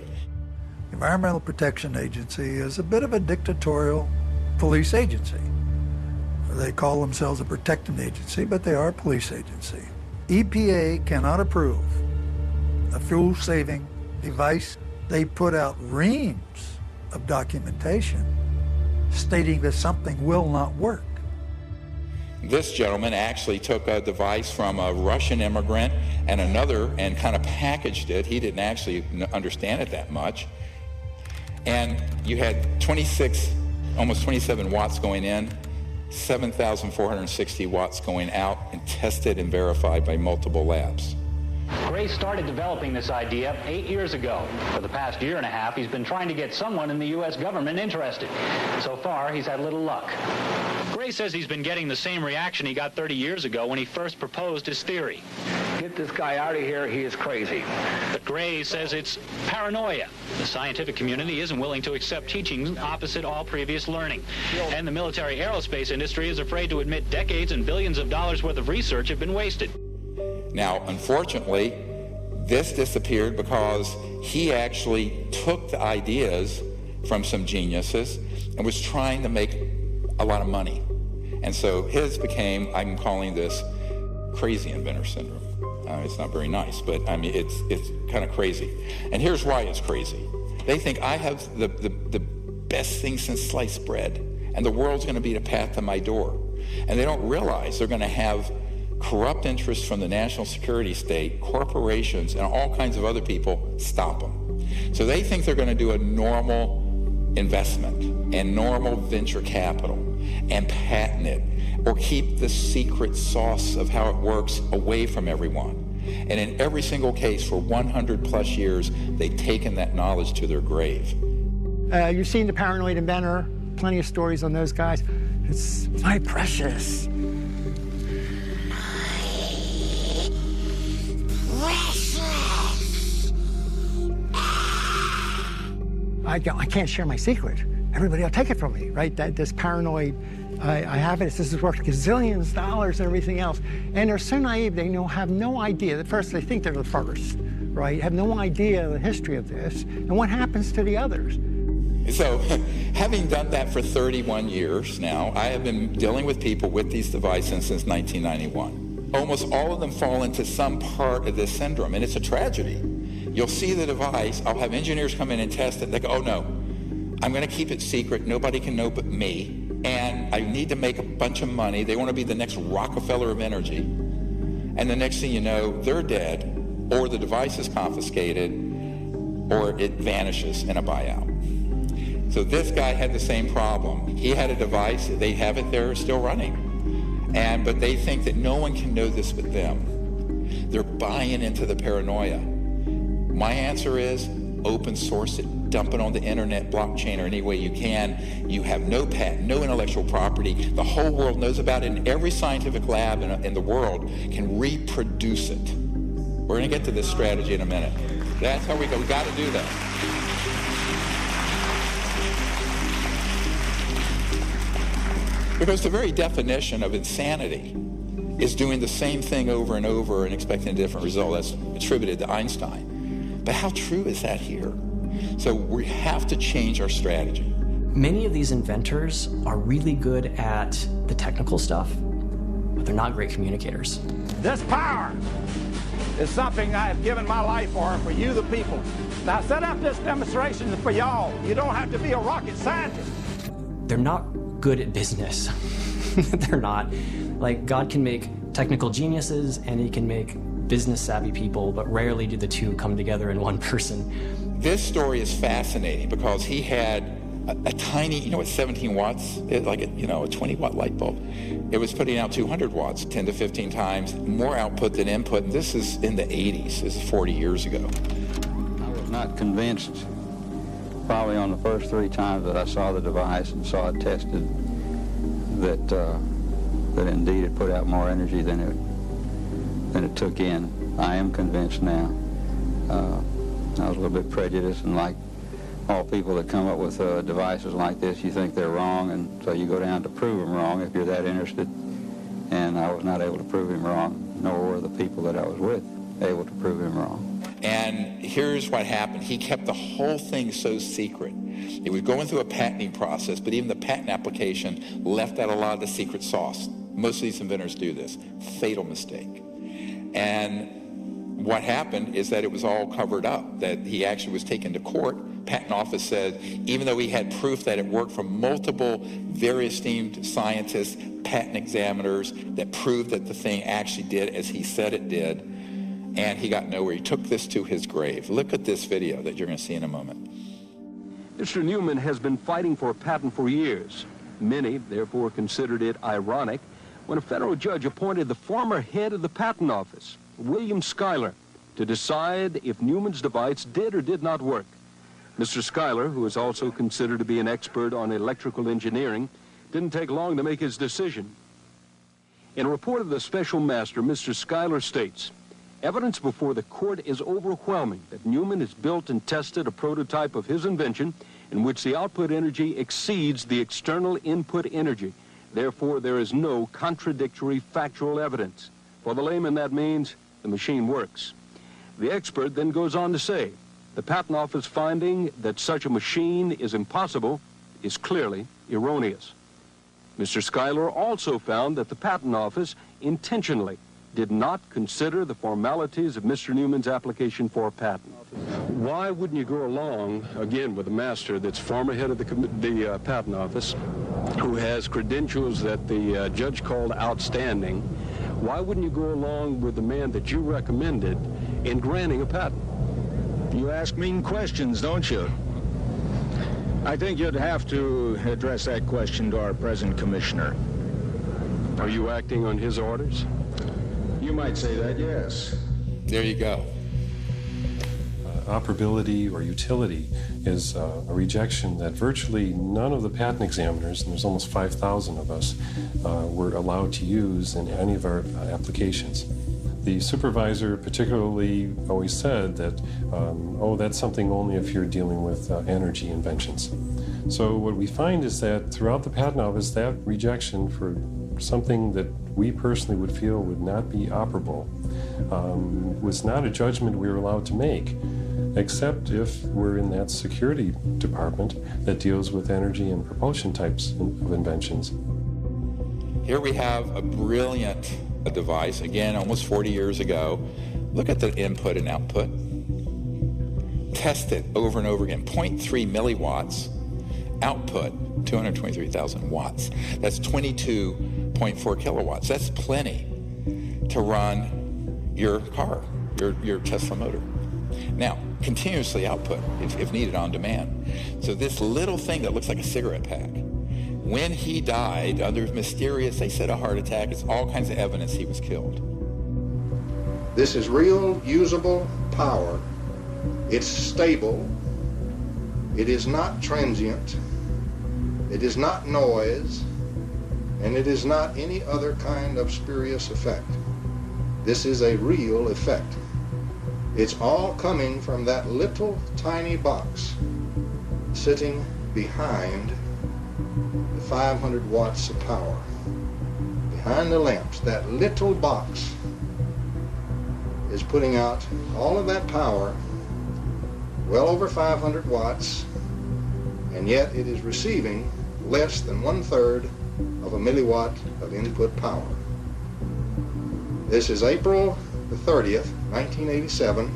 The Environmental Protection Agency is a bit of a dictatorial police agency. They call themselves a protecting agency, but they are a police agency. EPA cannot approve a fuel-saving device. They put out reams of documentation stating that something will not work. This gentleman actually took a device from a Russian immigrant and another and kind of packaged it. He didn't actually understand it that much. And you had 26, almost 27 watts going in, 7,460 watts going out, and tested and verified by multiple labs. Gray started developing this idea 8 years ago. For the past year and a half, he's been trying to get someone in the U.S. government interested. So far, he's had little luck. Gray says he's been getting the same reaction he got 30 years ago when he first proposed his theory. Get this guy out of here, he is crazy. But Gray says it's paranoia. The scientific community isn't willing to accept teachings opposite all previous learning. And the military aerospace industry is afraid to admit decades and billions of dollars worth of research have been wasted. Now, unfortunately, this disappeared because he actually took the ideas from some geniuses and was trying to make a lot of money. And so his became, I'm calling this crazy inventor syndrome. It's not very nice, but I mean, it's kind of crazy. And here's why it's crazy. They think I have the best thing since sliced bread, and the world's going to be the path to my door. And they don't realize they're going to have corrupt interests from the national security state, corporations, and all kinds of other people stop them. So they think they're going to do a normal investment and normal venture capital and patent it or keep the secret sauce of how it works away from everyone. And in every single case for 100 plus years, they've taken that knowledge to their grave. You've seen The Paranoid Inventor, plenty of stories on those guys. It's my precious. I can't share my secret. Everybody will take it from me, right? This paranoid, I have it, this is worth gazillions of dollars and everything else. And they're so naive, they have no idea. At first, they think they're the first, right? Have no idea of the history of this and what happens to the others. So, having done that for 31 years now, I have been dealing with people with these devices since 1991. Almost all of them fall into some part of this syndrome, and it's a tragedy. You'll see the device, I'll have engineers come in and test it, they go, oh no, I'm going to keep it secret, nobody can know but me, and I need to make a bunch of money, they want to be the next Rockefeller of energy, and the next thing you know, they're dead, or the device is confiscated, or it vanishes in a buyout. So this guy had the same problem. He had a device, they have it there still running, but they think that no one can know this but them. They're buying into the paranoia. My answer is open source it, dump it on the internet, blockchain, or any way you can. You have no patent, no intellectual property. The whole world knows about it, and every scientific lab in the world can reproduce it. We're going to get to this strategy in a minute. That's how we go. We got to do that. Because the very definition of insanity is doing the same thing over and over and expecting a different result. That's attributed to Einstein. But how true is that here? So we have to change our strategy. Many of these inventors are really good at the technical stuff, but they're not great communicators. This power is something I have given my life for you the people. Now set up this demonstration for y'all. You don't have to be a rocket scientist. They're not good at business. They're not. Like, God can make technical geniuses and he can make business savvy people, but rarely do the two come together in one person. This story is fascinating because he had a tiny, it's 17 watts, like a 20-watt light bulb. It was putting out 200 watts, 10 to 15 times more output than input. And this is in the 80s. This is 40 years ago. I was not convinced probably on the first 3 times that I saw the device and saw it tested that indeed it put out more energy than it took in. I am convinced now. I was a little bit prejudiced, and like all people that come up with devices like this, you think they're wrong, and so you go down to prove them wrong if you're that interested. And I was not able to prove him wrong, nor were the people that I was with able to prove him wrong. And here's what happened. He kept the whole thing so secret. He was going through a patenting process, but even the patent application left out a lot of the secret sauce. Most of these inventors do this. Fatal mistake. And what happened is that it was all covered up, that he actually was taken to court. Patent office said, even though he had proof that it worked from multiple very esteemed scientists, patent examiners, that proved that the thing actually did as he said it did, and he got nowhere. He took this to his grave. Look at this video that you're going to see in a moment. Mr. Newman has been fighting for a patent for years. Many, therefore, considered it ironic when a federal judge appointed the former head of the patent office, William Schuyler, to decide if Newman's device did or did not work. Mr. Schuyler, who is also considered to be an expert on electrical engineering, didn't take long to make his decision. In a report of the special master, Mr. Schuyler states, evidence before the court is overwhelming that Newman has built and tested a prototype of his invention in which the output energy exceeds the external input energy. Therefore, there is no contradictory factual evidence. For the layman, that means the machine works. The expert then goes on to say, the patent office finding that such a machine is impossible is clearly erroneous. Mr. Schuyler also found that the patent office intentionally did not consider the formalities of Mr. Newman's application for a patent. Why wouldn't you go along, again, with a master that's former head of the patent office, who has credentials that the judge called outstanding? Why wouldn't you go along with the man that you recommended in granting a patent? You ask mean questions, don't you? I think you'd have to address that question to our present commissioner. Are you acting on his orders? You might say that, yes. There you go. Operability or utility is a rejection that virtually none of the patent examiners, and there's almost 5,000 of us, were allowed to use in any of our applications. The supervisor particularly always said that, oh, that's something only if you're dealing with energy inventions. So what we find is that throughout the patent office, that rejection for something that we personally would feel would not be operable was not a judgment we were allowed to make, except if we're in that security department that deals with energy and propulsion types of inventions. Here we have a brilliant device, again, almost 40 years ago. Look at the input and output. Test it over and over again. 0.3 milliwatts, output 223,000 watts. That's 22.4 kilowatts. That's plenty to run your car, your Tesla motor. Now, continuously output, if needed, on demand. So this little thing that looks like a cigarette pack, when he died, under mysterious, they said a heart attack, it's all kinds of evidence he was killed. This is real, usable power. It's stable. It is not transient. It is not noise. And it is not any other kind of spurious effect. This is a real effect. It's all coming from that little tiny box sitting behind the 500 watts of power. Behind the lamps, that little box is putting out all of that power, well over 500 watts, and yet it is receiving less than 1/3 of a milliwatt of input power. This is April the 30th, 1987,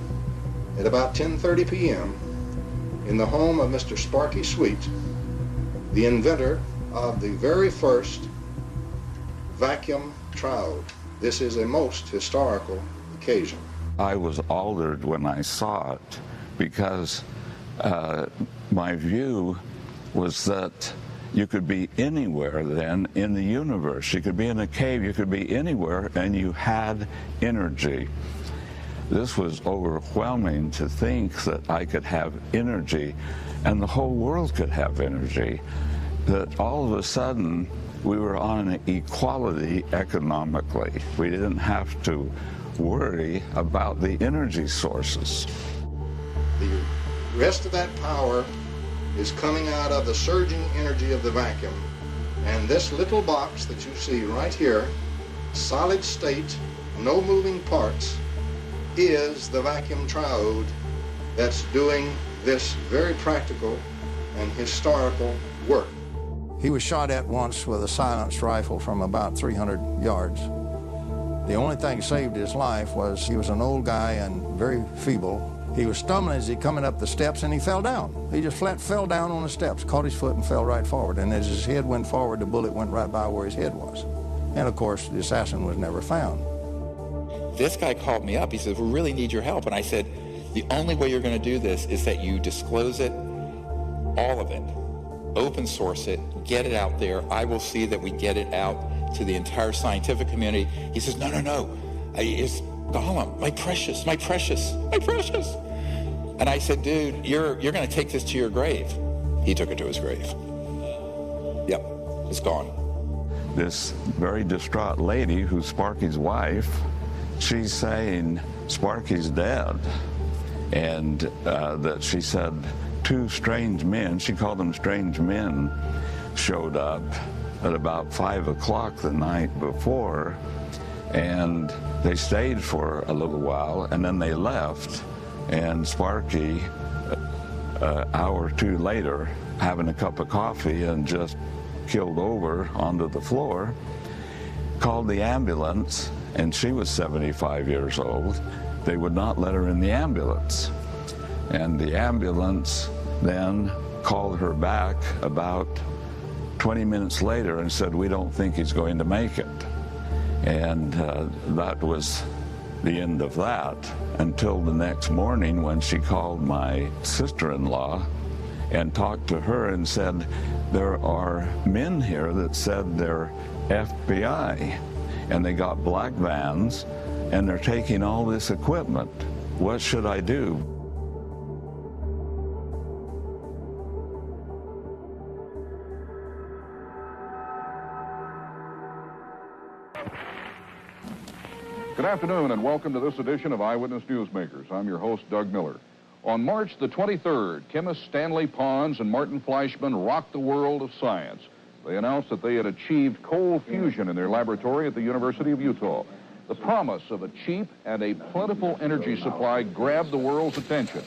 at about 10:30 p.m. in the home of Mr. Sparky Sweet, the inventor of the very first vacuum triode. This is a most historical occasion. I was altered when I saw it because my view was that you could be anywhere then in the universe. You could be in a cave, you could be anywhere, and you had energy. This was overwhelming to think that I could have energy and the whole world could have energy. That all of a sudden we were on an equality economically. We didn't have to worry about the energy sources. The rest of that power is coming out of the surging energy of the vacuum. And this little box that you see right here, solid state, no moving parts, is the vacuum triode that's doing this very practical and historical work. He was shot at once with a silenced rifle from about 300 yards. The only thing that saved his life was he was an old guy and very feeble. He was stumbling as he coming up the steps and he fell down. He just flat fell down on the steps, caught his foot and fell right forward. And as his head went forward, the bullet went right by where his head was. And of course, the assassin was never found. This guy called me up. He said, we really need your help. And I said, the only way you're going to do this is that you disclose it, all of it. Open source it, get it out there. I will see that we get it out to the entire scientific community. He says, no, no, no. It's Gollum, my precious, my precious, my precious. And I said, dude, you're going to take this to your grave. He took it to his grave. Yep, it's gone. This very distraught lady, who's Sparky's wife, she's saying Sparky's dead. And that she said, two strange men, she called them strange men, showed up at about 5 o'clock the night before, and they stayed for a little while, and then they left. And Sparky, an hour or two later, having a cup of coffee and just killed over onto the floor. called the ambulance, and she was 75 years old. They would not let her in the ambulance. And the ambulance then called her back about 20 minutes later and said, "We don't think he's going to make it." And that was the end of that until the next morning when she called my sister-in-law and talked to her and said, "There are men here that said they're FBI, and they got black vans, and they're taking all this equipment. What should I do?" Good afternoon and welcome to this edition of Eyewitness Newsmakers. I'm your host, Doug Miller. On March the 23rd, chemists Stanley Pons and Martin Fleischmann rocked the world of science. They announced that they had achieved cold fusion in their laboratory at the University of Utah. The promise of a cheap and a plentiful energy supply grabbed the world's attention.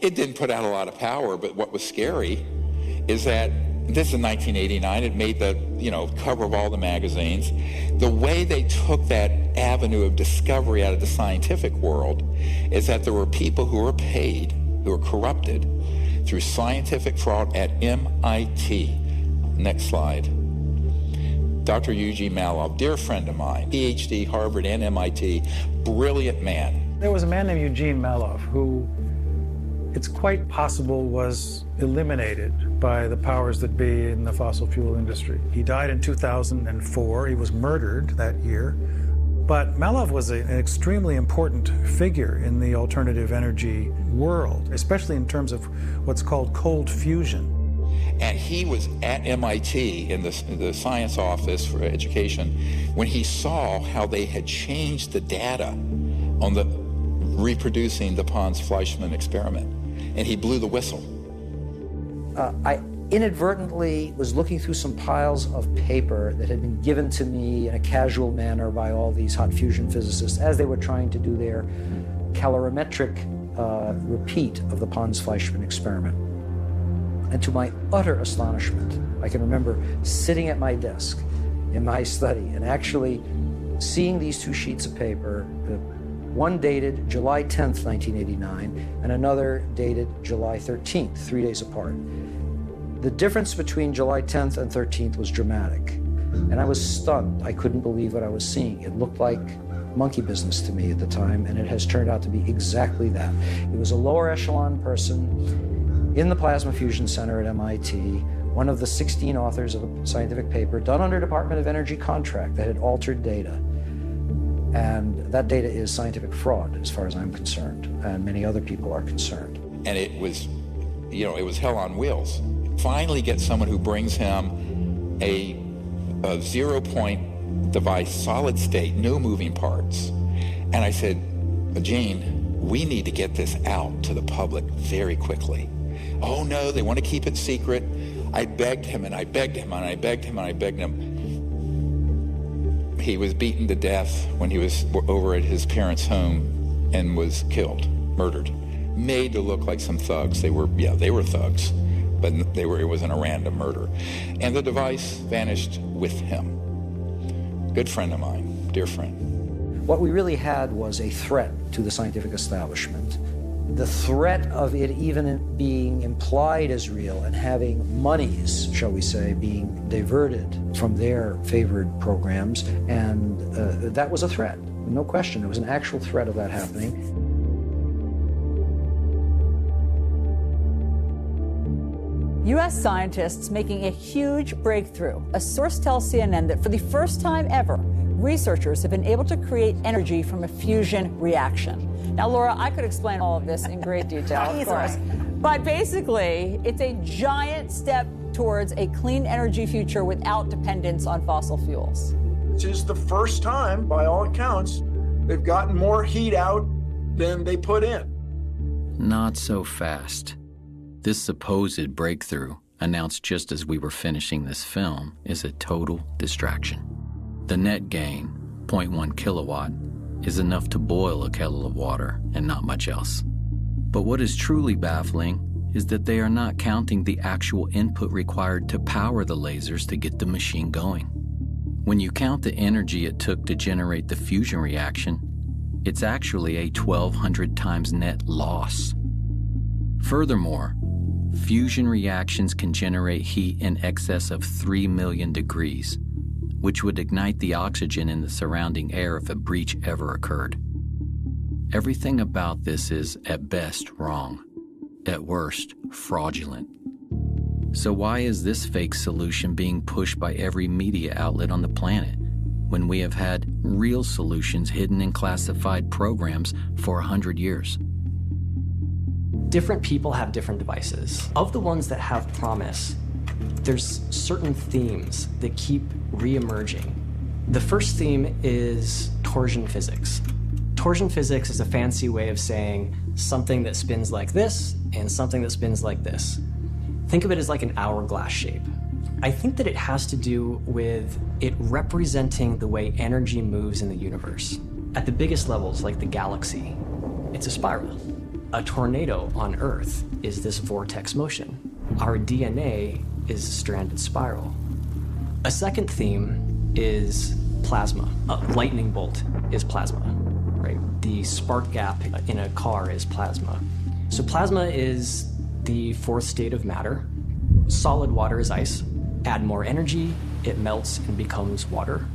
It didn't put out a lot of power, but what was scary is that this is 1989. It made the, cover of all the magazines. The way they took that avenue of discovery out of the scientific world is that there were people who were paid, who were corrupted through scientific fraud at MIT. Next slide. Dr. Eugene Mallov, dear friend of mine, PhD, Harvard and MIT, brilliant man. There was a man named Eugene Mallov who it's quite possible was eliminated by the powers that be in the fossil fuel industry. He died in 2004. He was murdered that year. But Mallov was an extremely important figure in the alternative energy world, especially in terms of what's called cold fusion. And he was at MIT in the science office for education when he saw how they had changed the data on the reproducing the Pons-Fleischmann experiment. And he blew the whistle. I inadvertently was looking through some piles of paper that had been given to me in a casual manner by all these hot fusion physicists as they were trying to do their calorimetric repeat of the Pons-Fleischmann experiment. And to my utter astonishment, I can remember sitting at my desk in my study and actually seeing these two sheets of paper, one dated July 10th, 1989, and another dated July 13th, 3 days apart. The difference between July 10th and 13th was dramatic, and I was stunned. I couldn't believe what I was seeing. It looked like monkey business to me at the time, and it has turned out to be exactly that. It was a lower echelon person in the Plasma Fusion Center at MIT, one of the 16 authors of a scientific paper done under Department of Energy contract that had altered data. And that data is scientific fraud, as far as I'm concerned, and many other people are concerned. And it was, it was hell on wheels. Finally get someone who brings him a 0-point device, solid state, no moving parts. And I said, Gene, we need to get this out to the public very quickly. Oh no, they want to keep it secret. I begged him and I begged him and I begged him and I begged him. He was beaten to death when he was over at his parents' home and was killed, murdered, made to look like some thugs. They were thugs, but it wasn't a random murder. And the device vanished with him. Good friend of mine, dear friend. What we really had was a threat to the scientific establishment. The threat of it even being implied as real and having monies, shall we say, being diverted from their favored programs, and that was a threat, no question. There was an actual threat of that happening. U.S. scientists making a huge breakthrough. A source tells CNN that for the first time ever, researchers have been able to create energy from a fusion reaction. Now, Laura, I could explain all of this in great detail, of course. But basically, it's a giant step towards a clean energy future without dependence on fossil fuels. This is the first time, by all accounts, they've gotten more heat out than they put in. Not so fast. This supposed breakthrough, announced just as we were finishing this film, is a total distraction. The net gain, 0.1 kilowatt, is enough to boil a kettle of water and not much else. But what is truly baffling is that they are not counting the actual input required to power the lasers to get the machine going. When you count the energy it took to generate the fusion reaction, it's actually a 1,200 times net loss. Furthermore, fusion reactions can generate heat in excess of 3 million degrees, which would ignite the oxygen in the surrounding air if a breach ever occurred. Everything about this is, at best, wrong, at worst, fraudulent. So why is this fake solution being pushed by every media outlet on the planet, when we have had real solutions hidden in classified programs for 100 years? Different people have different devices. Of the ones that have promise, there's certain themes that keep re-emerging. The first theme is torsion physics. Torsion physics is a fancy way of saying something that spins like this and something that spins like this. Think of it as like an hourglass shape. I think that it has to do with it representing the way energy moves in the universe. At the biggest levels, like the galaxy, it's a spiral. A tornado on Earth is this vortex motion. Our DNA is a stranded spiral. A second theme is plasma. A lightning bolt is plasma, right? The spark gap in a car is plasma. So plasma is the fourth state of matter. Solid water is ice. Add more energy, it melts and becomes water.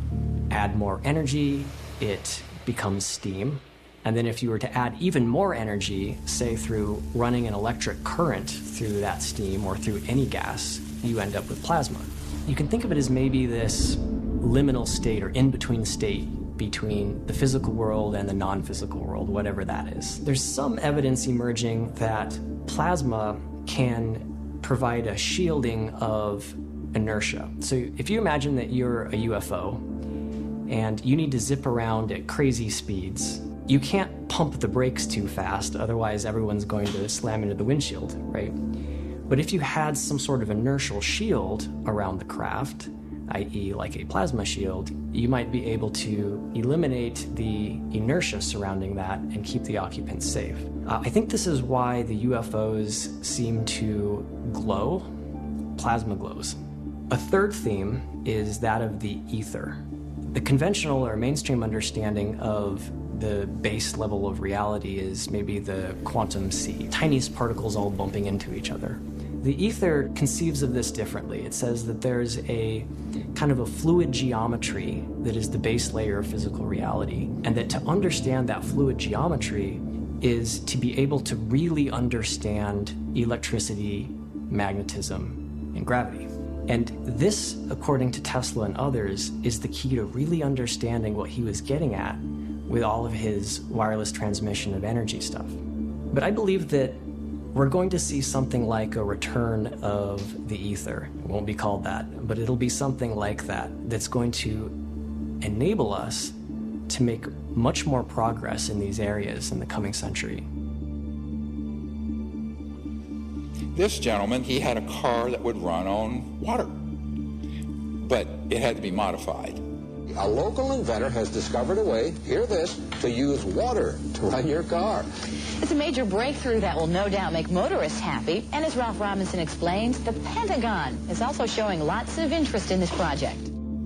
Add more energy, it becomes steam. And then if you were to add even more energy, say through running an electric current through that steam or through any gas, you end up with plasma. You can think of it as maybe this liminal state or in-between state between the physical world and the non-physical world, whatever that is. There's some evidence emerging that plasma can provide a shielding of inertia. So if you imagine that you're a UFO and you need to zip around at crazy speeds, you can't pump the brakes too fast, otherwise everyone's going to slam into the windshield, right? But if you had some sort of inertial shield around the craft, i.e. like a plasma shield, you might be able to eliminate the inertia surrounding that and keep the occupants safe. I think this is why the UFOs seem to glow. Plasma glows. A third theme is that of the ether. The conventional or mainstream understanding of the base level of reality is maybe the quantum sea, tiniest particles all bumping into each other. The ether conceives of this differently. It says that there's a kind of a fluid geometry that is the base layer of physical reality, and that to understand that fluid geometry is to be able to really understand electricity, magnetism, and gravity. And this, according to Tesla and others, is the key to really understanding what he was getting at with all of his wireless transmission of energy stuff. But I believe that we're going to see something like a return of the ether. It won't be called that, but it'll be something like that that's going to enable us to make much more progress in these areas in the coming century. This gentleman, he had a car that would run on water, but it had to be modified. A local inventor has discovered a way, hear this, to use water to run your car. It's a major breakthrough that will no doubt make motorists happy. And as Ralph Robinson explains, the Pentagon is also showing lots of interest in this project.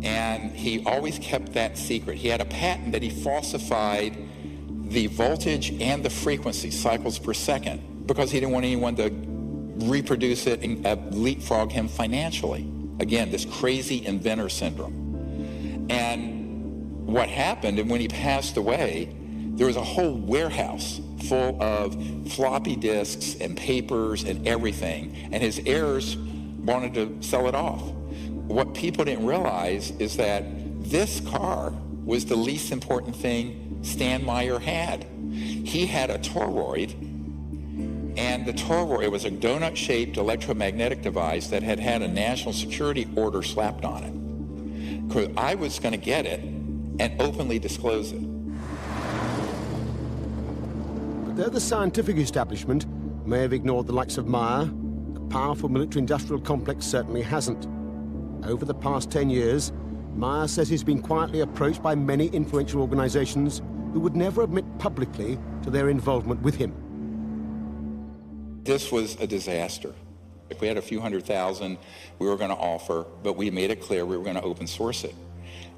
And he always kept that secret. He had a patent that he falsified the voltage and the frequency, cycles per second, because he didn't want anyone to reproduce it and leapfrog him financially. Again, this crazy inventor syndrome. And what happened, and when he passed away, there was a whole warehouse full of floppy disks and papers and everything, and his heirs wanted to sell it off. What people didn't realize is that this car was the least important thing Stan Meyer had. He had a toroid, and the toroid was a donut-shaped electromagnetic device that had had a national security order slapped on it. Because I was going to get it and openly disclose it. But though the scientific establishment may have ignored the likes of Meyer, the powerful military-industrial complex certainly hasn't. Over the past 10 years, Meyer says he's been quietly approached by many influential organizations who would never admit publicly to their involvement with him. This was a disaster. If we had a few $100,000 we were going to offer, but we made it clear we were going to open source it.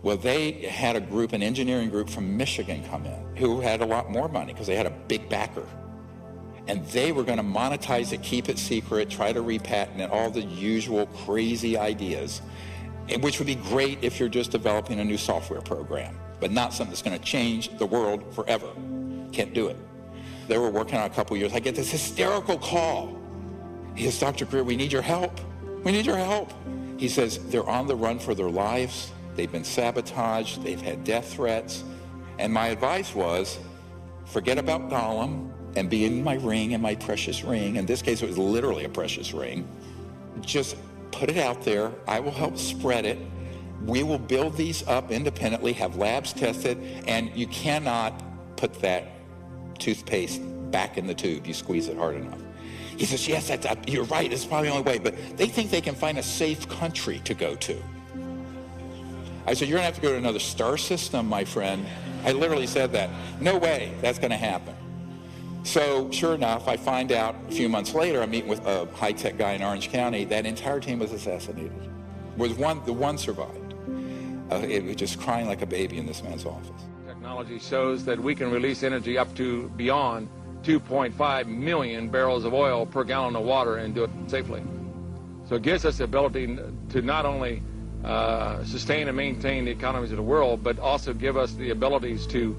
Well, they had a group, an engineering group from Michigan come in who had a lot more money because they had a big backer. And they were going to monetize it, keep it secret, try to repatent it, all the usual crazy ideas, which would be great if you're just developing a new software program, but not something that's going to change the world forever. Can't do it. They were working on a couple years. I get this hysterical call. He says, Dr. Greer, we need your help. We need your help. He says, they're on the run for their lives. They've been sabotaged. They've had death threats. And my advice was, forget about Gollum and be in my ring, and my precious ring. In this case, it was literally a precious ring. Just put it out there. I will help spread it. We will build these up independently, have labs test it, and you cannot put that toothpaste back in the tube. You squeeze it hard enough. He says, yes, you're right. It's probably the only way, but they think they can find a safe country to go to. I said, you're going to have to go to another star system, my friend. I literally said that. No way that's going to happen. So sure enough, I find out a few months later, I'm meeting with a high-tech guy in Orange County. That entire team was assassinated. The one survived. It was just crying like a baby in this man's office. Technology shows that we can release energy up to beyond 2.5 million barrels of oil per gallon of water and do it safely. So it gives us the ability to not only sustain and maintain the economies of the world, but also give us the abilities to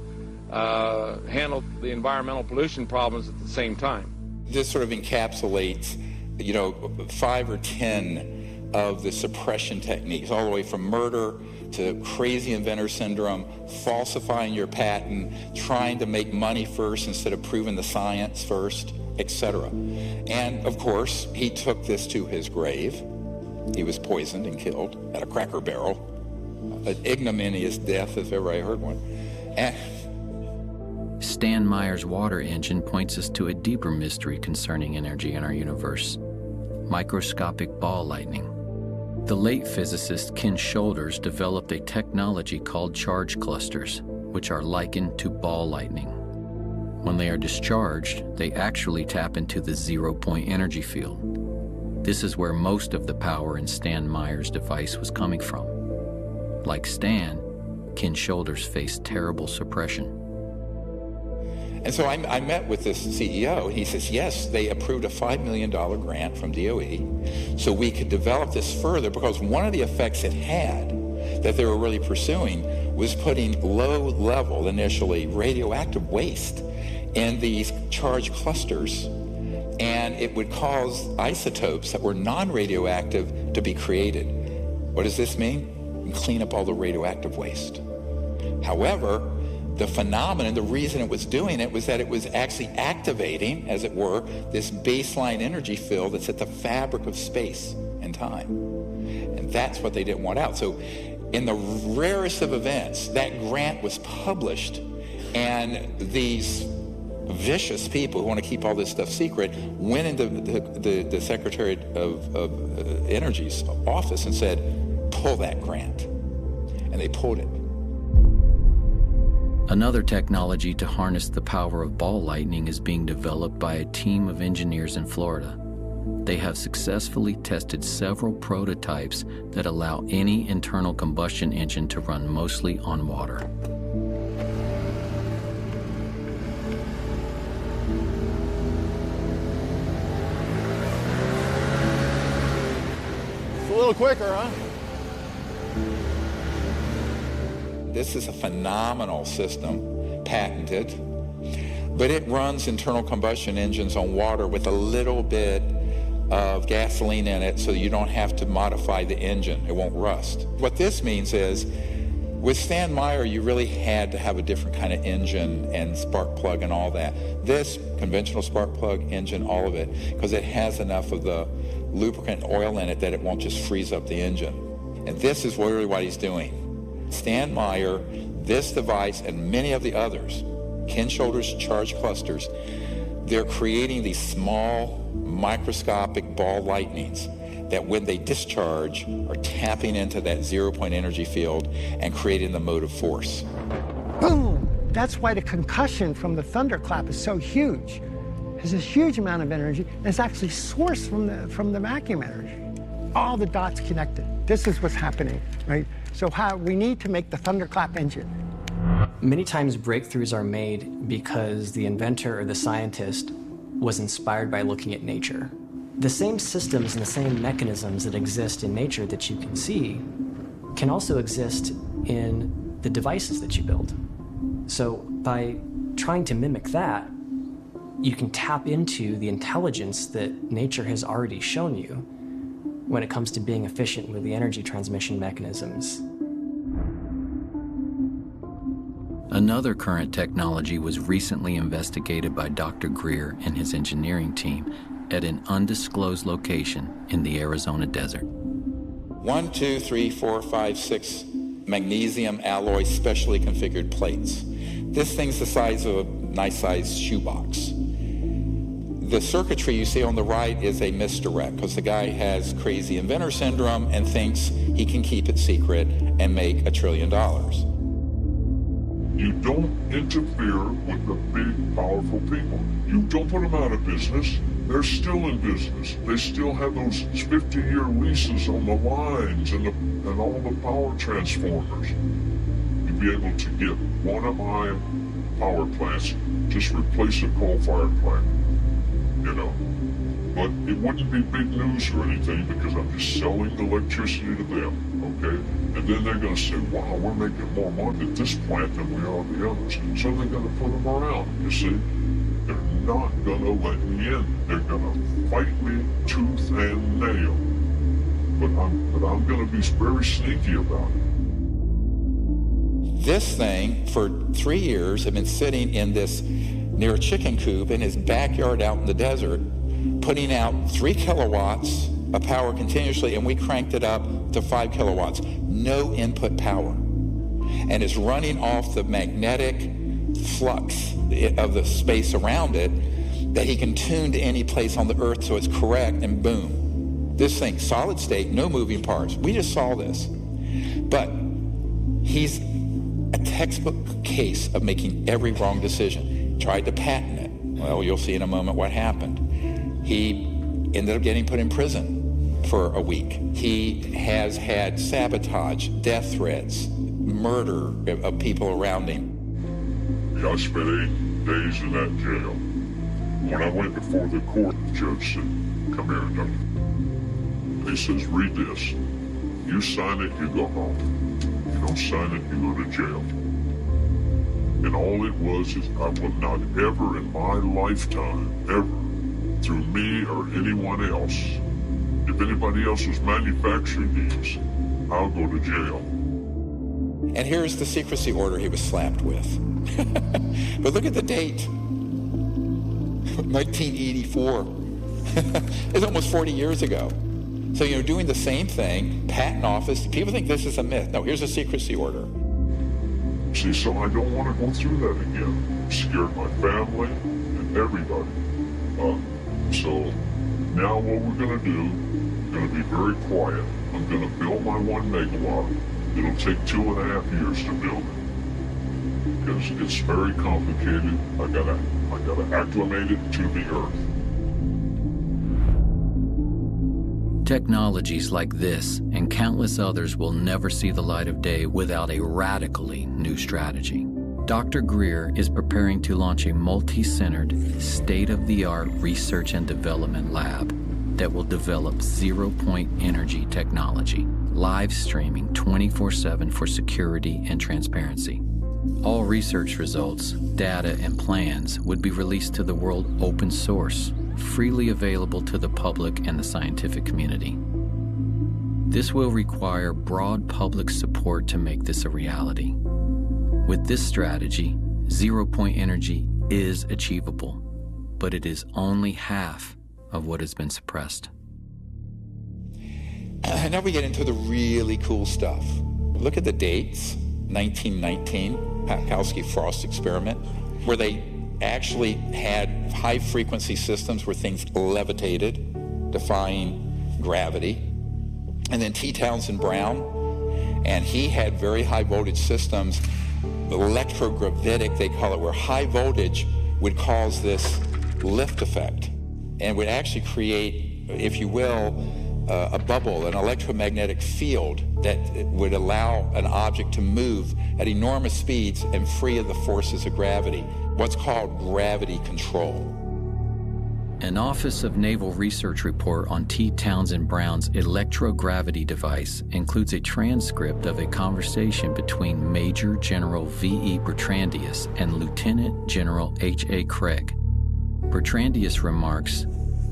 handle the environmental pollution problems at the same time. This sort of encapsulates, 5 or 10 of the suppression techniques, all the way from murder to crazy inventor syndrome, falsifying your patent, trying to make money first instead of proving the science first, etc. And of course, he took this to his grave. He was poisoned and killed at a Cracker Barrel. An ignominious death, if ever I heard one. Stan Meyer's water engine points us to a deeper mystery concerning energy in our universe: microscopic ball lightning. The late physicist Ken Shoulders developed a technology called charge clusters, which are likened to ball lightning. When they are discharged, they actually tap into the zero-point energy field. This is where most of the power in Stan Meyer's device was coming from. Like Stan, Ken Shoulders faced terrible suppression. And so I met with this CEO, and he says, yes, they approved a $5 million grant from DOE so we could develop this further, because one of the effects it had that they were really pursuing was putting low-level, initially, radioactive waste in these charge clusters, and it would cause isotopes that were non-radioactive to be created. What does this mean? You can clean up all the radioactive waste. However, the phenomenon, the reason it was doing it, was that it was actually activating, as it were, this baseline energy field that's at the fabric of space and time. And that's what they didn't want out. So in the rarest of events, that grant was published, and these vicious people who want to keep all this stuff secret went into the Secretary of Energy's office and said, pull that grant. And they pulled it. Another technology to harness the power of ball lightning is being developed by a team of engineers in Florida. They have successfully tested several prototypes that allow any internal combustion engine to run mostly on water. It's a little quicker, huh? This is a phenomenal system, patented, but it runs internal combustion engines on water with a little bit of gasoline in it so you don't have to modify the engine. It won't rust. What this means is, with Stan Meyer, you really had to have a different kind of engine and spark plug and all that. This conventional spark plug engine, all of it, because it has enough of the lubricant oil in it that it won't just freeze up the engine. And this is really what he's doing. Stan Meyer, this device, and many of the others, Ken Shoulders charge clusters, they're creating these small microscopic ball lightnings that when they discharge are tapping into that zero-point energy field and creating the motive force. Boom! That's why the concussion from the thunderclap is so huge. There's this huge amount of energy, and it's actually sourced from the vacuum energy. All the dots connected. This is what's happening, right? So we need to make the thunderclap engine. Many times breakthroughs are made because the inventor or the scientist was inspired by looking at nature. The same systems and the same mechanisms that exist in nature that you can see can also exist in the devices that you build. So by trying to mimic that, you can tap into the intelligence that nature has already shown you when it comes to being efficient with the energy transmission mechanisms. Another current technology was recently investigated by Dr. Greer and his engineering team at an undisclosed location in the Arizona desert. 1, 2, 3, 4, 5, 6 magnesium alloy specially configured plates. This thing's the size of a nice-sized shoebox. The circuitry you see on the right is a misdirect because the guy has crazy inventor syndrome and thinks he can keep it secret and make $1 trillion. You don't interfere with the big, powerful people. You don't put them out of business. They're still in business. They still have those 50-year leases on the lines and all the power transformers. You'd be able to get one of my power plants, just replace a coal-fired plant, you know. But it wouldn't be big news or anything because I'm just selling the electricity to them, okay? And then they're going to say, wow, we're making more money at this plant than we are the others. So they're going to put them around, you see? They're not going to let me in. They're going to fight me tooth and nail. But I'm going to be very sneaky about it. This thing, for 3 years, had been sitting in this, near a chicken coop in his backyard out in the desert, putting out 3 kilowatts of power continuously, and we cranked it up to 5 kilowatts. No input power. And it's running off the magnetic flux of the space around it that he can tune to any place on the earth so it's correct, and boom. This thing, solid state, no moving parts. We just saw this. But he's a textbook case of making every wrong decision. Tried to patent it. Well, you'll see in a moment what happened. He ended up getting put in prison for a week. He has had sabotage, death threats, murder of people around him. I spent 8 days in that jail. When I went before the court, the judge said, come here, Doug. He says, read this. You sign it, you go home. You don't sign it, you go to jail. And all it was is I will not ever in my lifetime, ever, through me or anyone else, if anybody else was manufacturing these, I'll go to jail. And here's the secrecy order he was slapped with. But look at the date. 1984. It's almost 40 years ago. So, you know, doing the same thing, patent office, people think this is a myth. No, here's a secrecy order. See, so I don't want to go through that again. I'm scared my family and everybody. So now what we're going to do, we're going to be very quiet. I'm going to build my 1 megawatt. It'll take 2.5 years to build it. Because it's very complicated. I gotta acclimate it to the earth. Technologies like this and countless others will never see the light of day without a radically new strategy. Dr. Greer is preparing to launch a multi-centered, state-of-the-art research and development lab that will develop zero-point energy technology, live streaming 24/7 for security and transparency. All research results, data, and plans would be released to the world open source, freely available to the public and the scientific community. This will require broad public support to make this a reality. With this strategy, zero-point energy is achievable, but it is only half of what has been suppressed. Now we get into the really cool stuff. Look at the dates. 1919, Pakowski-Frost experiment, where they actually had high-frequency systems where things levitated, defying gravity. And then T. Townsend Brown, and he had very high-voltage systems, electrogravitic, they call it, where high voltage would cause this lift effect and would actually create, if you will, a bubble, an electromagnetic field that would allow an object to move at enormous speeds and free of the forces of gravity, what's called gravity control. An Office of Naval Research report on T. Townsend Brown's electrogravity device includes a transcript of a conversation between Major General V.E. Bertrandius and Lieutenant General H.A. Craig. Bertrandius remarks,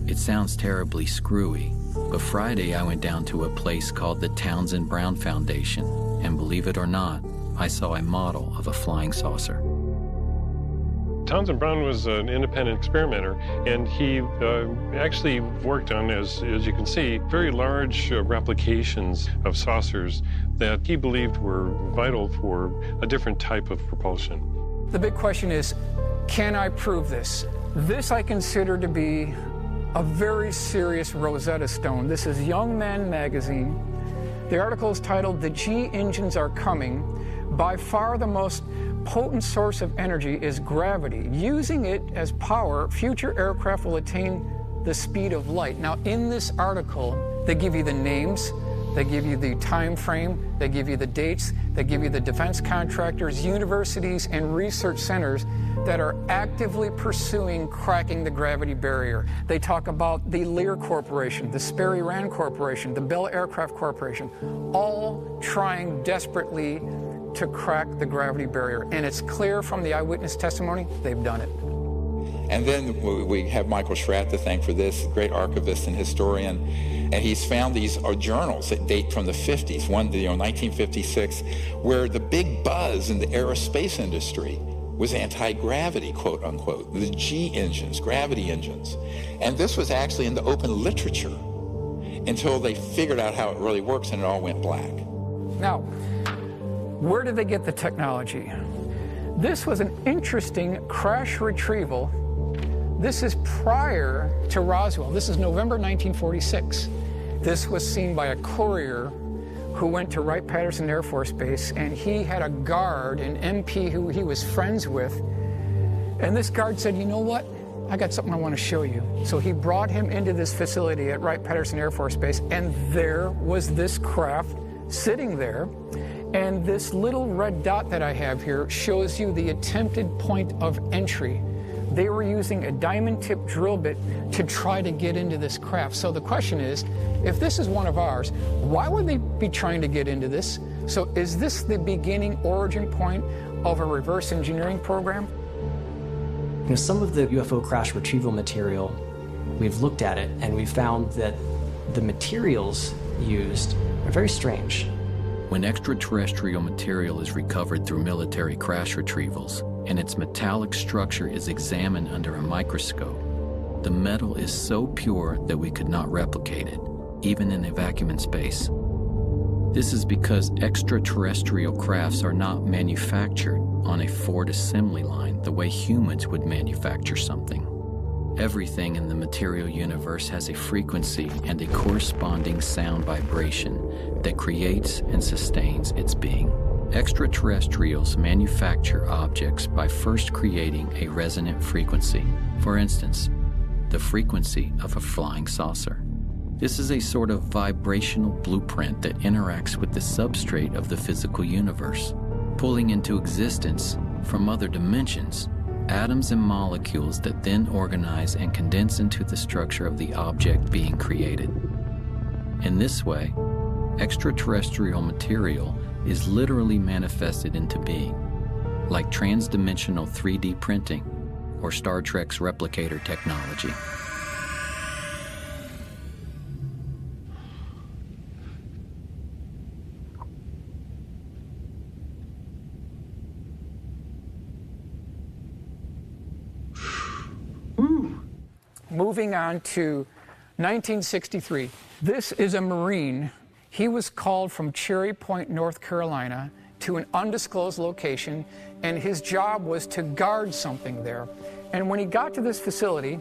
"It sounds terribly screwy, but Friday I went down to a place called the Townsend Brown Foundation, and believe it or not, I saw a model of a flying saucer." Townsend Brown was an independent experimenter, and he actually worked on, as you can see, very large replications of saucers that he believed were vital for a different type of propulsion. The big question is, can I prove this? This I consider to be a very serious Rosetta Stone. This is Young Men magazine. The article is titled, "The G Engines Are Coming." By far the most potent source of energy is gravity. Using it as power, future aircraft will attain the speed of light. Now, in this article, they give you the names, they give you the time frame, they give you the dates, they give you the defense contractors, universities, and research centers that are actively pursuing cracking the gravity barrier. They talk about the Lear Corporation, the Sperry Rand Corporation, the Bell Aircraft Corporation, all trying desperately to crack the gravity barrier. And it's clear from the eyewitness testimony, they've done it. And then we have Michael Schratt to thank for this, great archivist and historian. And he's found these journals that date from the 50s, one, 1956, where the big buzz in the aerospace industry was anti-gravity, quote unquote, the G engines, gravity engines. And this was actually in the open literature until they figured out how it really works, and it all went black. Now, where did they get the technology? This was an interesting crash retrieval. This is prior to Roswell. This is November 1946. This was seen by a courier who went to Wright-Patterson Air Force Base, and he had a guard, an MP who he was friends with. And this guard said, "You know what? I got something I want to show you." So he brought him into this facility at Wright-Patterson Air Force Base, and there was this craft sitting there. And this little red dot that I have here shows you the attempted point of entry. They were using a diamond-tipped drill bit to try to get into this craft. So the question is, if this is one of ours, why would they be trying to get into this? So is this the beginning origin point of a reverse engineering program? You know, some of the UFO crash retrieval material, we've looked at it and we found that the materials used are very strange. When extraterrestrial material is recovered through military crash retrievals and its metallic structure is examined under a microscope, the metal is so pure that we could not replicate it, even in a vacuum in space. This is because extraterrestrial crafts are not manufactured on a Ford assembly line the way humans would manufacture something. Everything in the material universe has a frequency and a corresponding sound vibration that creates and sustains its being. Extraterrestrials manufacture objects by first creating a resonant frequency. For instance, the frequency of a flying saucer. This is a sort of vibrational blueprint that interacts with the substrate of the physical universe, pulling into existence from other dimensions atoms and molecules that then organize and condense into the structure of the object being created. In this way, extraterrestrial material is literally manifested into being, like transdimensional 3D printing or Star Trek's replicator technology. Moving on to 1963. This is a Marine. He was called from Cherry Point, North Carolina, to an undisclosed location, and his job was to guard something there. And when he got to this facility,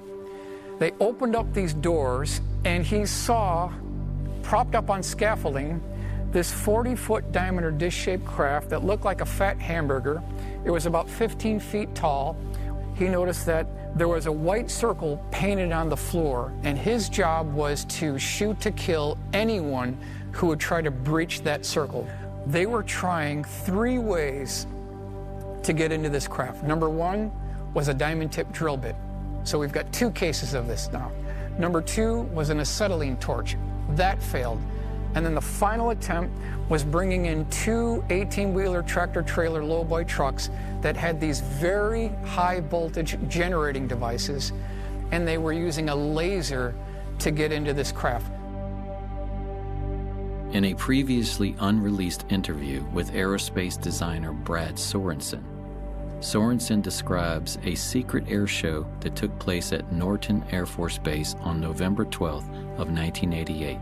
they opened up these doors, and he saw, propped up on scaffolding, this 40-foot diameter dish-shaped craft that looked like a fat hamburger. It was about 15 feet tall. he noticed that there was a white circle painted on the floor, and his job was to shoot to kill anyone who would try to breach that circle. They were trying 3 ways to get into this craft. Number 1 was a diamond tip drill bit. So we've got 2 cases of this now. Number 2 was an acetylene torch. That failed. And then the final attempt was bringing in 2 18-wheeler tractor-trailer lowboy trucks that had these very high-voltage generating devices, and they were using a laser to get into this craft. In a previously unreleased interview with aerospace designer Brad Sorensen, Sorensen describes a secret air show that took place at Norton Air Force Base on November 12th of 1988.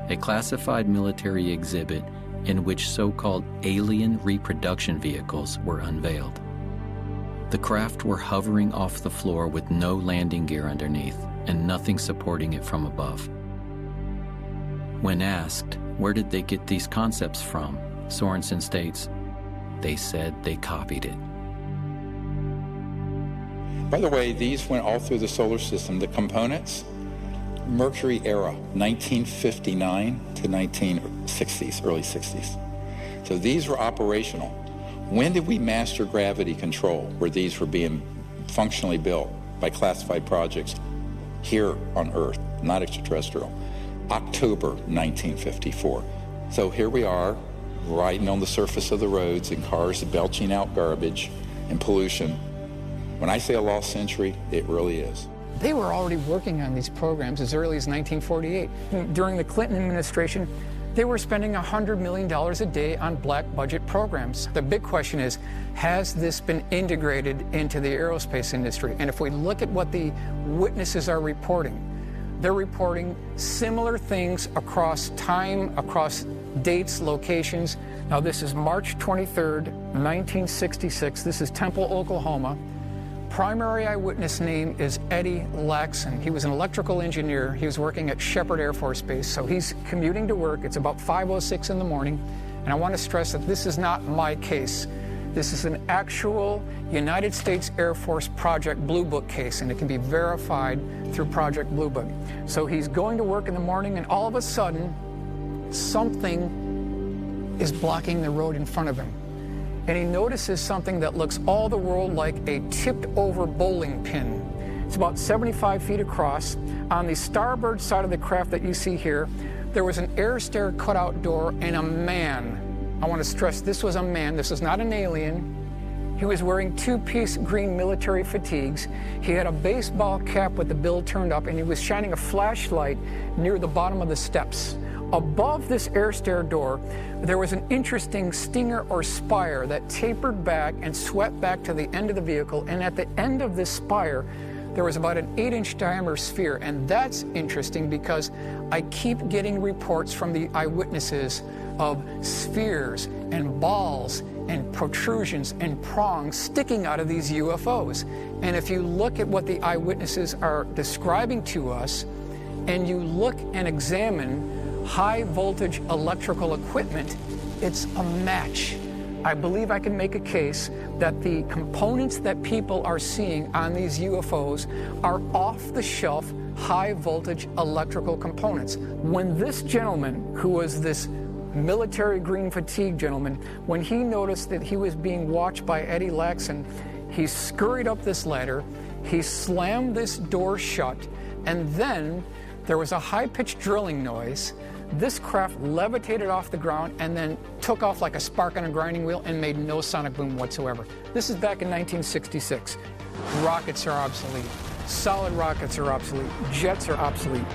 A classified military exhibit in which so-called alien reproduction vehicles were unveiled. The craft were hovering off the floor with no landing gear underneath and nothing supporting it from above. When asked, where did they get these concepts from, Sorensen states, they said they copied it. By the way, these went all through the solar system. The components, Mercury era, 1959 to 1960s, early 60s. So these were operational. When did we master gravity control, where these were being functionally built by classified projects here on Earth, not extraterrestrial? October 1954. So here we are, riding on the surface of the roads in cars belching out garbage and pollution. When I say a lost century, it really is. They were already working on these programs as early as 1948. During the Clinton administration, they were spending $100 million a day on black budget programs. The big question is, has this been integrated into the aerospace industry? And if we look at what the witnesses are reporting, they're reporting similar things across time, across dates, locations. Now this is March 23rd, 1966. This is Temple, Oklahoma. Primary eyewitness name is Eddie Laxon. He was an electrical engineer. He was working at Shepherd Air Force Base, so he's commuting to work. It's about 5:06 in the morning, and I want to stress that this is not my case. This is an actual United States Air Force Project Blue Book case, and it can be verified through Project Blue Book. So he's going to work in the morning, and all of a sudden, something is blocking the road in front of him. And he notices something that looks all the world like a tipped-over bowling pin. It's about 75 feet across. On the starboard side of the craft that you see here, there was an air stair cutout door and a man. I want to stress this was a man. This is not an alien. He was wearing 2-piece green military fatigues. He had a baseball cap with the bill turned up, and he was shining a flashlight near the bottom of the steps. Above this air stair door, there was an interesting stinger or spire that tapered back and swept back to the end of the vehicle, and at the end of this spire, there was about an 8-inch diameter sphere. And that's interesting because I keep getting reports from the eyewitnesses of spheres and balls and protrusions and prongs sticking out of these UFOs. And if you look at what the eyewitnesses are describing to us, and you look and examine high voltage electrical equipment, it's a match. I believe I can make a case that the components that people are seeing on these UFOs are off-the-shelf high voltage electrical components. When this gentleman, who was this military green fatigue gentleman, when he noticed that he was being watched by Eddie Laxon, he scurried up this ladder, he slammed this door shut, and then there was a high-pitched drilling noise. This craft levitated off the ground and then took off like a spark on a grinding wheel and made no sonic boom whatsoever. This is back in 1966. Rockets are obsolete. Solid rockets are obsolete. Jets are obsolete.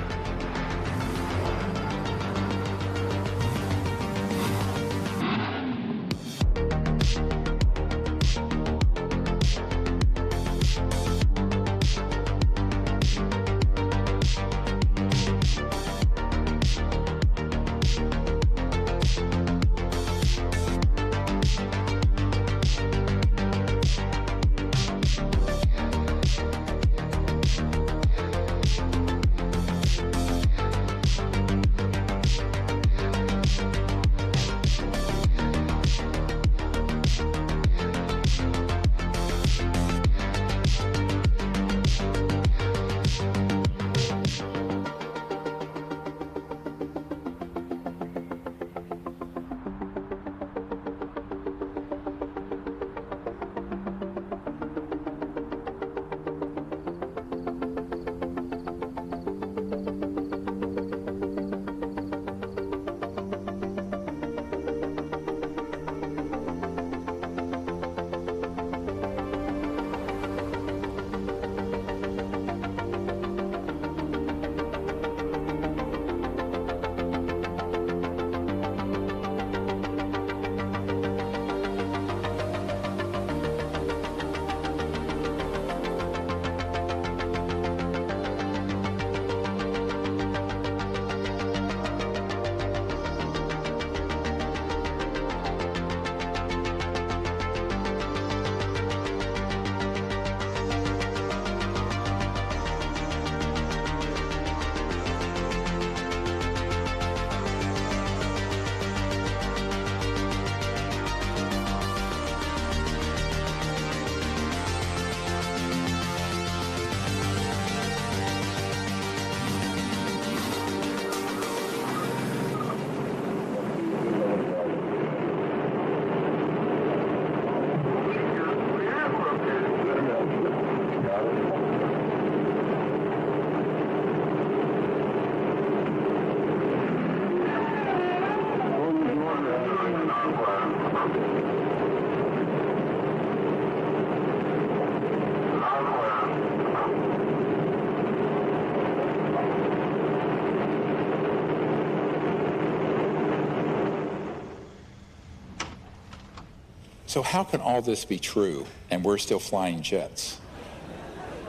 So how can all this be true and we're still flying jets?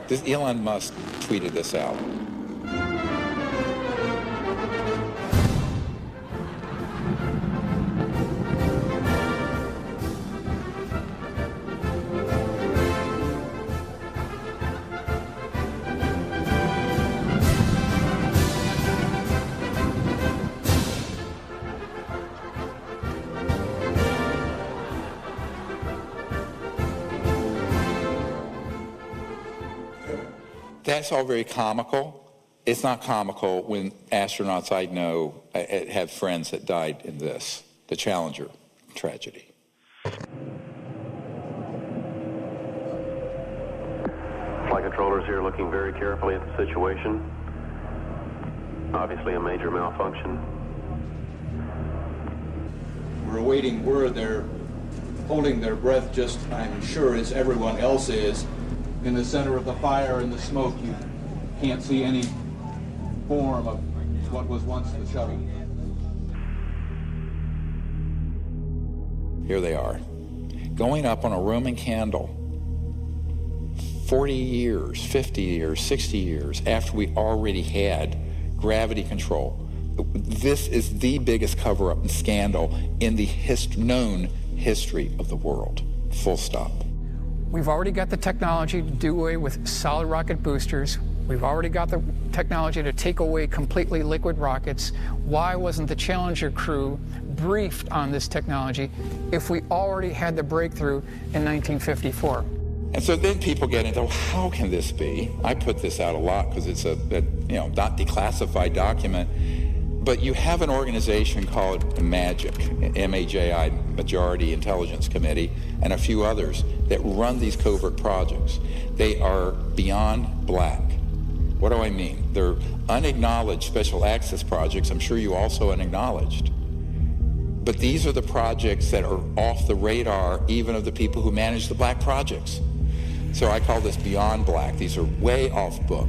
Elon Musk tweeted this out. That's all very comical. It's not comical when astronauts I know have friends that died in this, the Challenger tragedy. Flight controllers here looking very carefully at the situation. Obviously a major malfunction. We're awaiting word. They're holding their breath just, I'm sure, as everyone else is. In the center of the fire and the smoke, you can't see any form of what was once the shuttle. Here they are, going up on a Roman candle 40 years, 50 years, 60 years after we already had gravity control. This is the biggest cover-up and scandal in the known history of the world, full stop. We've already got the technology to do away with solid rocket boosters. We've already got the technology to take away completely liquid rockets. Why wasn't the Challenger crew briefed on this technology if we already had the breakthrough in 1954? And so then people get into, well, how can this be? I put this out a lot because it's a not declassified document. But you have an organization called MAGIC, M-A-J-I, Majority Intelligence Committee, and a few others that run these covert projects. They are beyond black. What do I mean? They're unacknowledged special access projects. I'm sure you also unacknowledged. But these are the projects that are off the radar even of the people who manage the black projects. So I call this beyond black. These are way off book.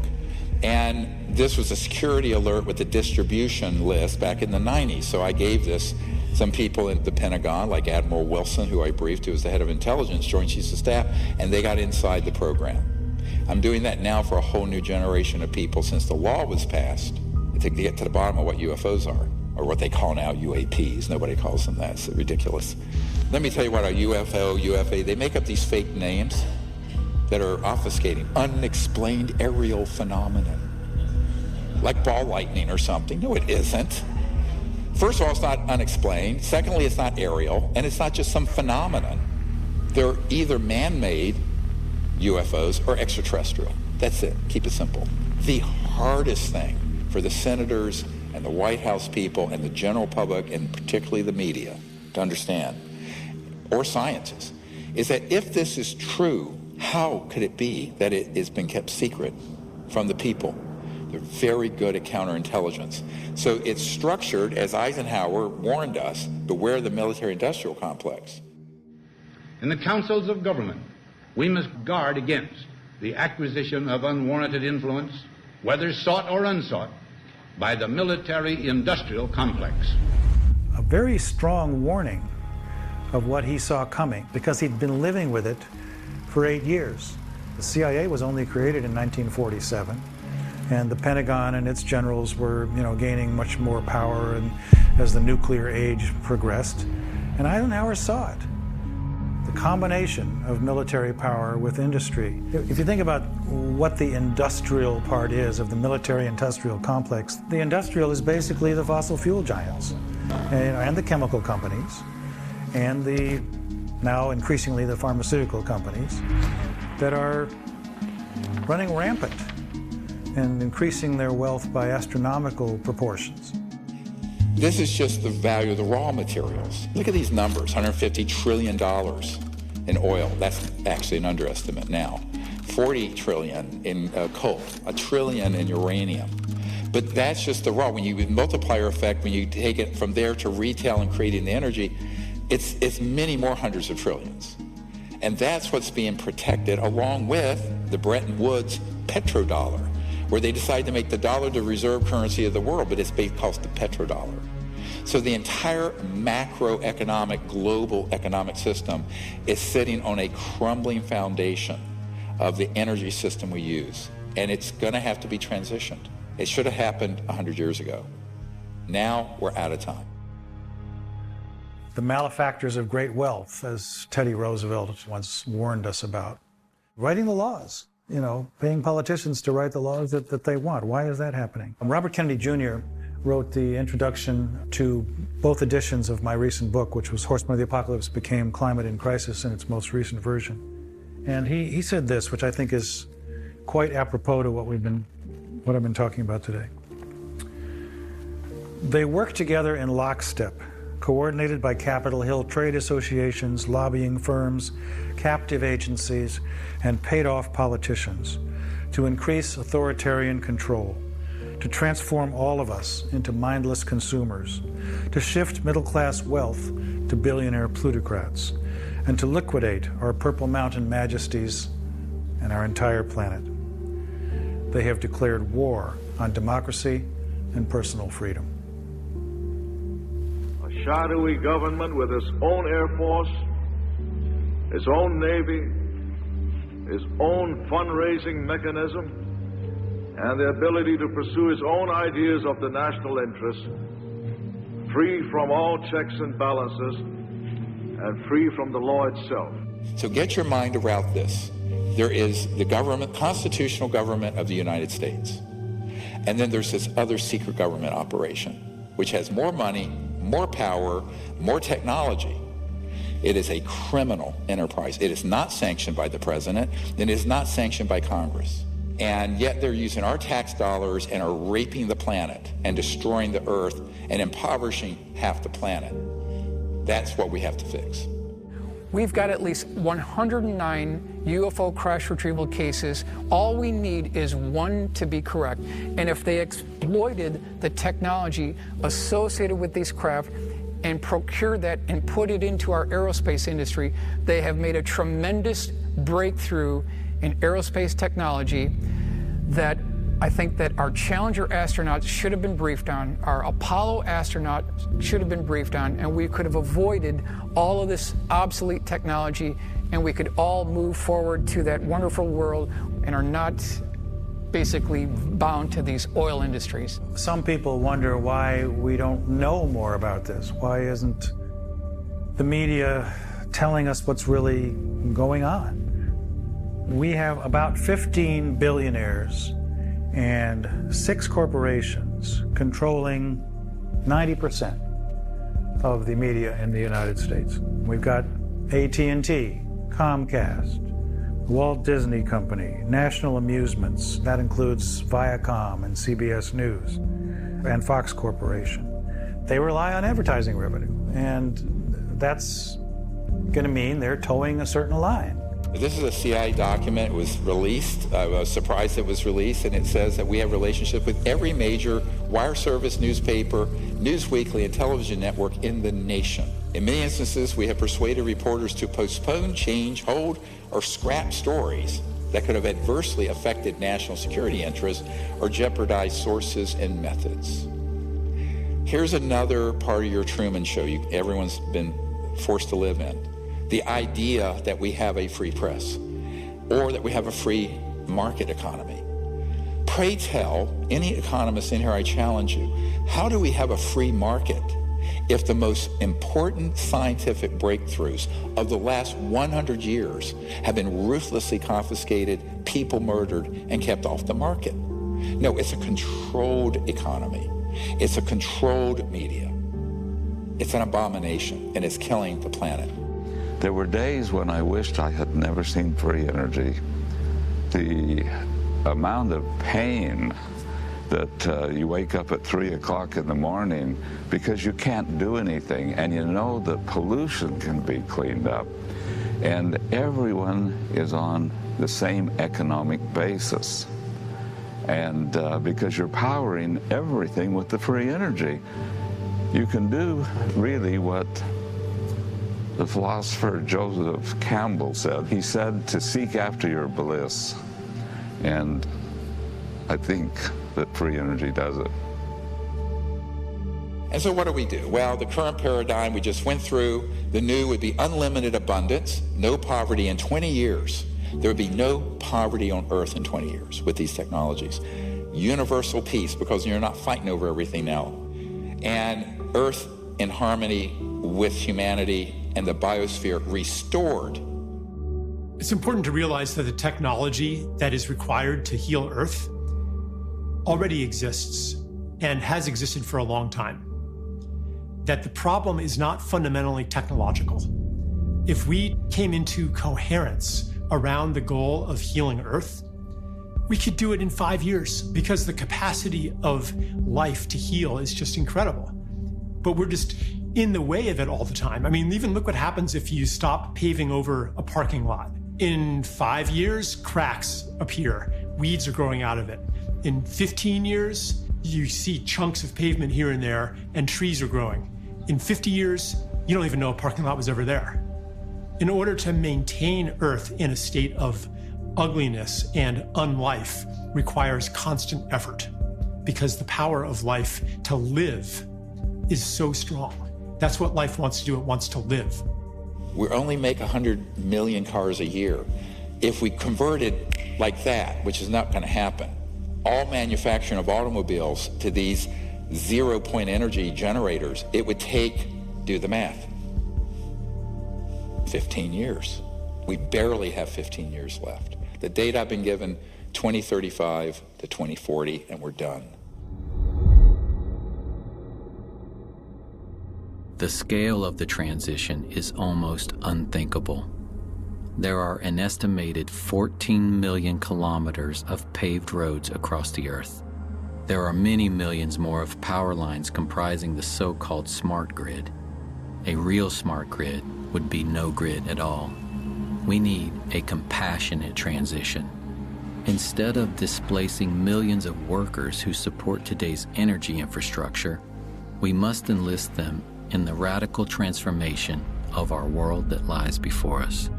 And this was a security alert with the distribution list back in the 90s. So I gave this some people in the Pentagon, like Admiral Wilson, who I briefed, who was the head of intelligence, Joint Chiefs of Staff, and they got inside the program. I'm doing that now for a whole new generation of people since the law was passed to get to the bottom of what UFOs are, or what they call now UAPs. Nobody calls them that. It's ridiculous. Let me tell you what a UFO, UFA, they make up these fake names that are obfuscating, unexplained aerial phenomenon, like ball lightning or something. No, it isn't. First of all, it's not unexplained. Secondly, it's not aerial, and it's not just some phenomenon. They're either man-made UFOs or extraterrestrial. That's it. Keep it simple. The hardest thing for the senators and the White House people and the general public, and particularly the media, to understand, or scientists, is that if this is true, how could it be that it has been kept secret from the people? They're very good at counterintelligence. So it's structured, as Eisenhower warned us, beware the military-industrial complex. In the councils of government, we must guard against the acquisition of unwarranted influence, whether sought or unsought, by the military-industrial complex. A very strong warning of what he saw coming, because he'd been living with it for 8 years. The CIA was only created in 1947, and the Pentagon and its generals were, gaining much more power and as the nuclear age progressed. And Eisenhower saw it. The combination of military power with industry. If you think about what the industrial part is of the military-industrial complex, the industrial is basically the fossil fuel giants and the chemical companies and the now increasingly the pharmaceutical companies that are running rampant and increasing their wealth by astronomical proportions. This is just the value of the raw materials. Look at these numbers, $150 trillion in oil. That's actually an underestimate now. 40 trillion in coal, $1 trillion in uranium. But that's just the raw. When you multiplier effect, when you take it from there to retail and creating the energy, it's many more hundreds of trillions. And that's what's being protected along with the Bretton Woods petrodollar, where they decide to make the dollar the reserve currency of the world, but it's based called the petrodollar. So the entire macroeconomic, global economic system is sitting on a crumbling foundation of the energy system we use. And it's going to have to be transitioned. It should have happened 100 years ago. Now we're out of time. The malefactors of great wealth, as Teddy Roosevelt once warned us about. Writing the laws, you know, paying politicians to write the laws that they want. Why is that happening? Robert Kennedy Jr. wrote the introduction to both editions of my recent book, which was Horsemen of the Apocalypse Became Climate in Crisis in its most recent version. And he said this, which I think is quite apropos to what I've been talking about today. They work together in lockstep, coordinated by Capitol Hill trade associations, lobbying firms, captive agencies, and paid-off politicians to increase authoritarian control, to transform all of us into mindless consumers, to shift middle-class wealth to billionaire plutocrats, and to liquidate our Purple Mountain majesties and our entire planet. They have declared war on democracy and personal freedom. A shadowy government with its own Air Force, its own Navy, its own fundraising mechanism, and the ability to pursue its own ideas of the national interest, free from all checks and balances, and free from the law itself. So get your mind around this. There is the government, constitutional government of the United States. And then there's this other secret government operation, which has more money, more power, more technology. It is a criminal enterprise. It is not sanctioned by the president, and it is not sanctioned by Congress. And yet they're using our tax dollars and are raping the planet and destroying the earth and impoverishing half the planet. That's what we have to fix. We've got at least 109 UFO crash retrieval cases. All we need is one to be correct. And if they exploited the technology associated with these craft and procured that and put it into our aerospace industry, they have made a tremendous breakthrough in aerospace technology that I think that our Challenger astronauts should have been briefed on, our Apollo astronauts should have been briefed on, and we could have avoided all of this obsolete technology, and we could all move forward to that wonderful world and are not basically bound to these oil industries. Some people wonder why we don't know more about this. Why isn't the media telling us what's really going on? We have about 15 billionaires and 6 corporations controlling 90% of the media in the United States. We've got AT&T, Comcast, Walt Disney Company, National Amusements, that includes Viacom and CBS News, and Fox Corporation. They rely on advertising revenue, and that's going to mean they're towing a certain line. This is a CIA document. It was released. I was surprised it was released, and it says that we have relationships with every major wire service, newspaper, news weekly, and television network in the nation. In many instances, we have persuaded reporters to postpone, change, hold, or scrap stories that could have adversely affected national security interests or jeopardized sources and methods. Here's another part of your Truman Show everyone's been forced to live in. The idea that we have a free press or that we have a free market economy. Pray tell any economist in here, I challenge you, how do we have a free market if the most important scientific breakthroughs of the last 100 years have been ruthlessly confiscated, people murdered, and kept off the market? No, it's a controlled economy. It's a controlled media. It's an abomination, and it's killing the planet. There were days when I wished I had never seen free energy. The amount of pain that you wake up at 3 o'clock in the morning because you can't do anything, and you know that pollution can be cleaned up, and everyone is on the same economic basis. And because you're powering everything with the free energy, you can do really what the philosopher Joseph Campbell said. He said to seek after your bliss. And I think that free energy does it. And so what do we do? Well, the current paradigm we just went through, the new would be unlimited abundance, no poverty in 20 years. There would be no poverty on Earth in 20 years with these technologies. Universal peace, because you're not fighting over everything now. And Earth in harmony with humanity and the biosphere restored. It's important to realize that the technology that is required to heal Earth already exists and has existed for a long time. That the problem is not fundamentally technological. If we came into coherence around the goal of healing Earth, we could do it in 5 years because the capacity of life to heal is just incredible. But we're just in the way of it all the time. I mean, even look what happens if you stop paving over a parking lot. In 5 years, cracks appear. Weeds are growing out of it. In 15 years, you see chunks of pavement here and there, and trees are growing. In 50 years, you don't even know a parking lot was ever there. In order to maintain Earth in a state of ugliness and unlife requires constant effort, because the power of life to live is so strong. That's what life wants to do. It wants to live. We only make 100 million cars a year. If we converted like that, which is not going to happen, all manufacturing of automobiles to these zero-point energy generators, it would take, do the math, 15 years. We barely have 15 years left. The date I've been given, 2035 to 2040, and we're done. The scale of the transition is almost unthinkable. There are an estimated 14 million kilometers of paved roads across the Earth. There are many millions more of power lines comprising the so-called smart grid. A real smart grid would be no grid at all. We need a compassionate transition. Instead of displacing millions of workers who support today's energy infrastructure, we must enlist them in the radical transformation of our world that lies before us.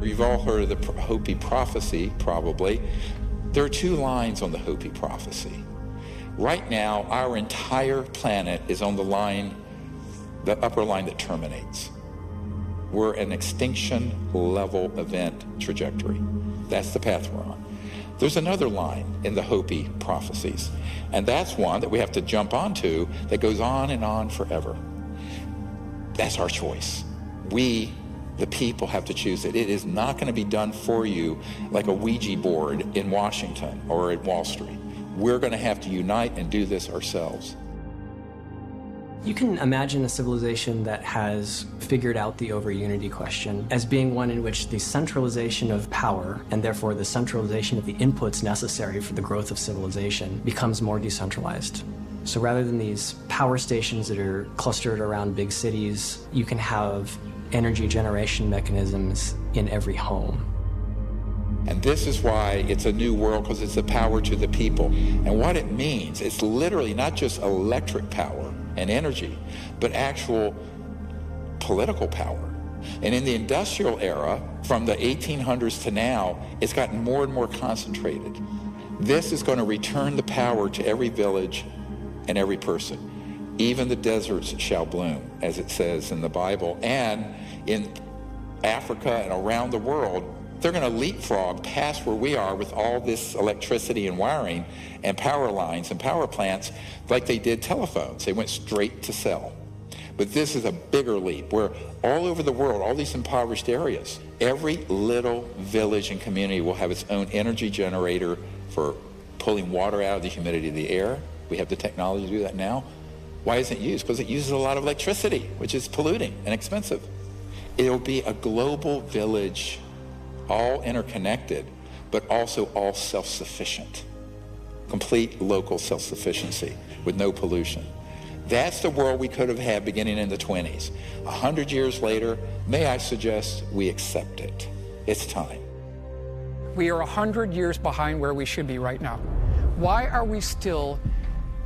You've all heard of the Hopi prophecy, probably. There are two lines on the Hopi prophecy. Right now, our entire planet is on the line, the upper line that terminates. We're an extinction level event trajectory. That's the path we're on. There's another line in the Hopi prophecies, and that's one that we have to jump onto that goes on and on forever. That's our choice. We, the people, have to choose it. It is not going to be done for you like a Ouija board in Washington or at Wall Street. We're going to have to unite and do this ourselves. You can imagine a civilization that has figured out the over-unity question as being one in which the centralization of power, and therefore the centralization of the inputs necessary for the growth of civilization, becomes more decentralized. So rather than these power stations that are clustered around big cities, you can have energy generation mechanisms in every home. And this is why it's a new world, because it's the power to the people. And what it means, it's literally not just electric power and energy, but actual political power. And in the industrial era, from the 1800s to now, it's gotten more and more concentrated. This is going to return the power to every village and every person. Even the deserts shall bloom, as it says in the Bible. And in Africa and around the world, they're going to leapfrog past where we are with all this electricity and wiring and power lines and power plants like they did telephones. They went straight to cell. But this is a bigger leap where all over the world, all these impoverished areas, every little village and community will have its own energy generator for pulling water out of the humidity of the air. We have the technology to do that now. Why isn't it used? Because it uses a lot of electricity, which is polluting and expensive. It'll be a global village, all interconnected, but also all self-sufficient. Complete local self-sufficiency with no pollution. That's the world we could have had beginning in the 20s. 100 years later, may I suggest we accept it. It's time. We are 100 years behind where we should be right now. Why are we still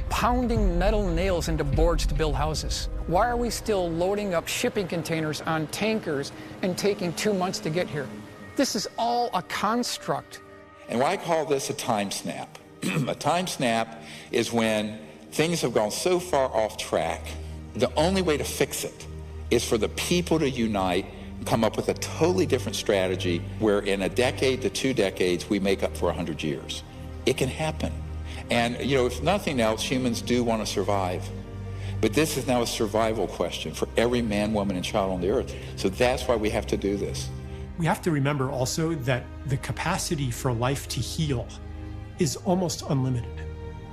pounding metal nails into boards to build houses? Why are we still loading up shipping containers on tankers and taking 2 months to get here? This is all a construct. And why I call this a time snap? A time snap is when things have gone so far off track. The only way to fix it is for the people to unite, come up with a totally different strategy where in a decade to 2 decades, we make up for 100 years. It can happen. And, if nothing else, humans do want to survive. But this is now a survival question for every man, woman, and child on the earth. So that's why we have to do this. We have to remember also that the capacity for life to heal is almost unlimited.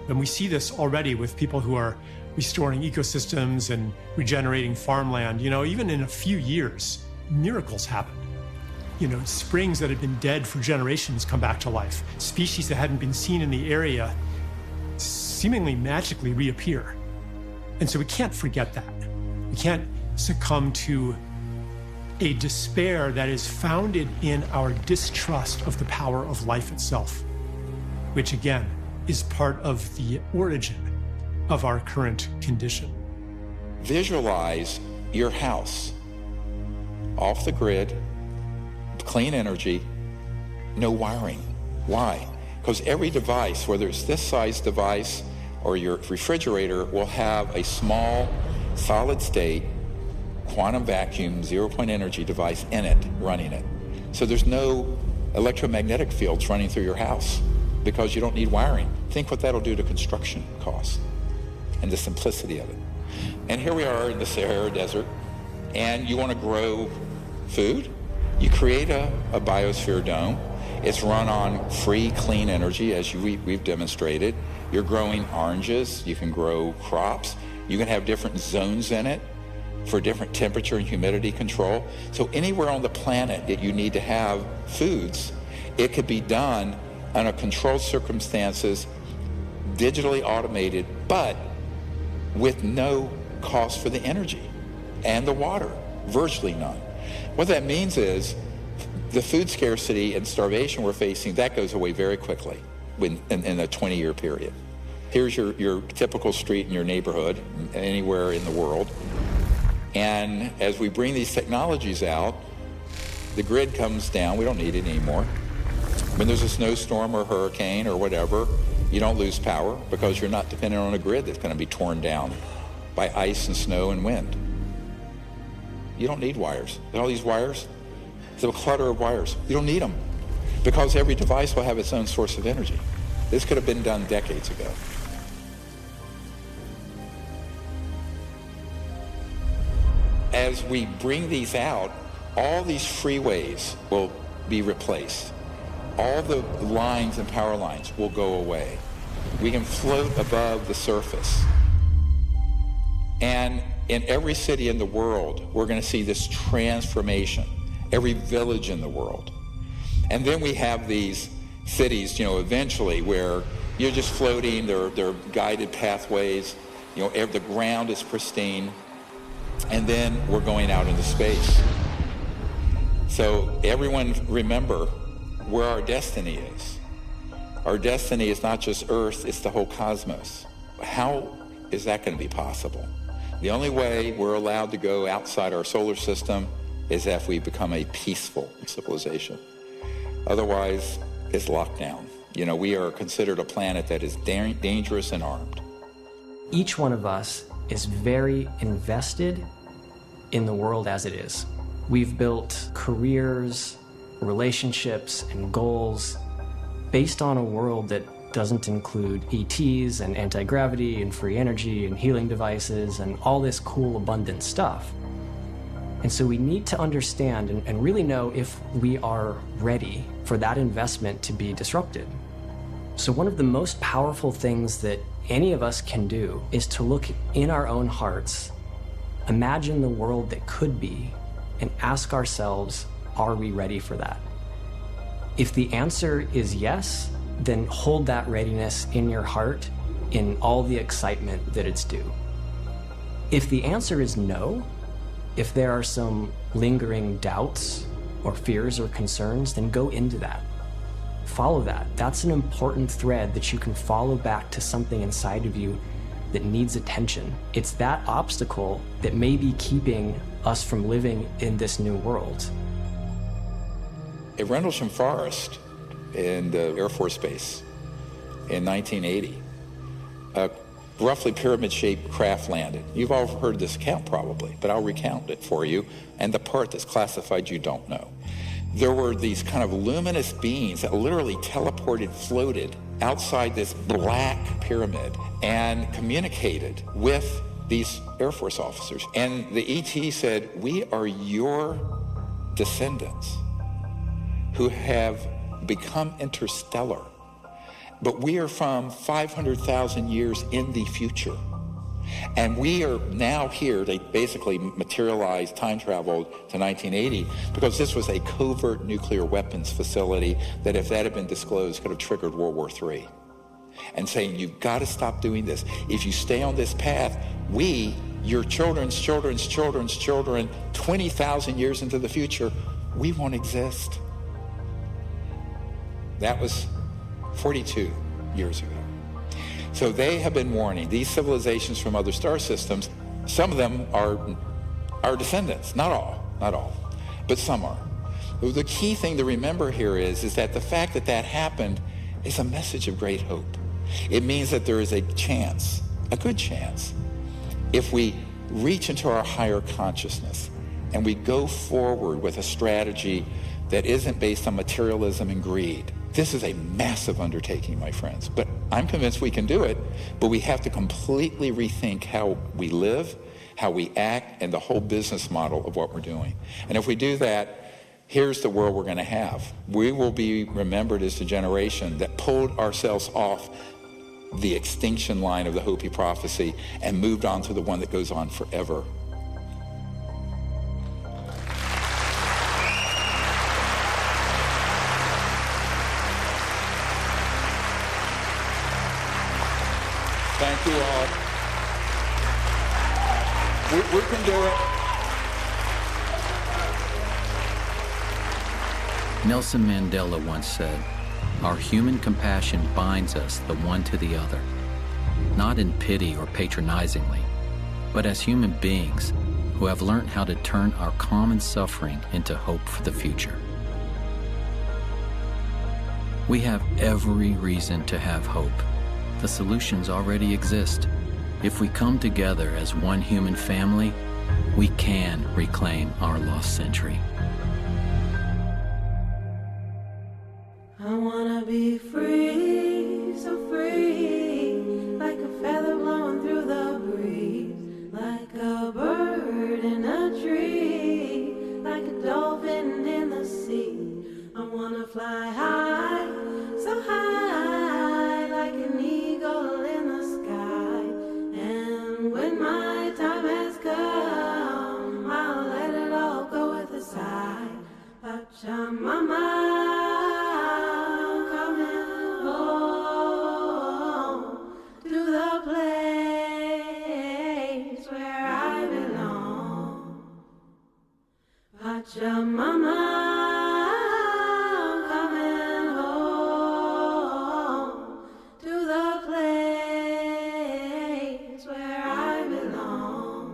And we see this already with people who are restoring ecosystems and regenerating farmland. Even in a few years, miracles happen. Springs that had been dead for generations come back to life. Species that hadn't been seen in the area seemingly magically reappear. And so we can't forget that. We can't succumb to a despair that is founded in our distrust of the power of life itself, which again is part of the origin of our current condition. Visualize your house off the grid, clean energy, no wiring. Why? Because every device, whether it's this size device or your refrigerator, will have a small, solid state, quantum vacuum, zero-point energy device in it, running it. So there's no electromagnetic fields running through your house because you don't need wiring. Think what that'll do to construction costs and the simplicity of it. And here we are in the Sahara Desert, and you want to grow food? You create a biosphere dome. It's run on free, clean energy, as we've demonstrated. You're growing oranges. You can grow crops. You can have different zones in it for different temperature and humidity control. So anywhere on the planet that you need to have foods, it could be done under controlled circumstances, digitally automated, but with no cost for the energy and the water, virtually none. What that means is the food scarcity and starvation we're facing, that goes away very quickly in a 20-year period. Here's your typical street in your neighborhood, anywhere in the world. And as we bring these technologies out, the grid comes down. We don't need it anymore. When there's a snowstorm or hurricane or whatever, you don't lose power because you're not dependent on a grid that's going to be torn down by ice and snow and wind. You don't need wires. And all these wires, it's a clutter of wires. You don't need them because every device will have its own source of energy. This could have been done decades ago. As we bring these out, all these freeways will be replaced. All the lines and power lines will go away. We can float above the surface. And in every city in the world, we're going to see this transformation, every village in the world. And then we have these cities, eventually where you're just floating, there are guided pathways, the ground is pristine, and then we're going out into space. So everyone remember where our destiny is. Our destiny is not just Earth, it's the whole cosmos. How is that going to be possible? The only way we're allowed to go outside our solar system is if we become a peaceful civilization. Otherwise, it's locked down. We are considered a planet that is dangerous and armed. Each one of us is very invested in the world as it is. We've built careers, relationships, and goals based on a world that doesn't include ETs and anti-gravity and free energy and healing devices and all this cool, abundant stuff. And so we need to understand and really know if we are ready for that investment to be disrupted. So one of the most powerful things that any of us can do is to look in our own hearts, imagine the world that could be, and ask ourselves, are we ready for that? If the answer is yes, then hold that readiness in your heart in all the excitement that it's due. If the answer is no, if there are some lingering doubts or fears or concerns, then go into that. Follow that. That's an important thread that you can follow back to something inside of you that needs attention. It's that obstacle that may be keeping us from living in this new world. At Rendlesham Forest in the Air Force Base in 1980, a roughly pyramid-shaped craft landed. You've all heard this account probably, but I'll recount it for you. And the part that's classified you don't know. There were these kind of luminous beings that literally teleported, floated outside this black pyramid and communicated with these Air Force officers. And the ET said, we are your descendants who have become interstellar, but we are from 500,000 years in the future. And we are now here. They basically materialized, time traveled to 1980 because this was a covert nuclear weapons facility that if that had been disclosed could have triggered World War III. And saying, you've got to stop doing this. If you stay on this path, we, your children's children's children's children, 20,000 years into the future, we won't exist. That was 42 years ago. So they have been warning these civilizations from other star systems. Some of them are our descendants, not all, but some are. The key thing to remember here is that the fact that that happened is a message of great hope. It means that there is a chance, a good chance, if we reach into our higher consciousness and we go forward with a strategy that isn't based on materialism and greed. This is a massive undertaking, my friends, but I'm convinced we can do it, but we have to completely rethink how we live, how we act, and the whole business model of what we're doing. And if we do that, here's the world we're going to have. We will be remembered as the generation that pulled ourselves off the extinction line of the Hopi prophecy and moved on to the one that goes on forever. Thank you all. We can do it. Nelson Mandela once said, "Our human compassion binds us the one to the other, not in pity or patronizingly, but as human beings who have learned how to turn our common suffering into hope for the future." We have every reason to have hope. The solutions already exist. If we come together as one human family, we can reclaim our lost century. I wanna be free, so free, like a feather blowing through the breeze, like a bird in a tree, like a dolphin in the sea. I wanna fly high, so high, like an eagle in the sky. And when my time has come, I'll let it all go with a sigh. Pachamama. Pachamama, coming home to the place where I belong.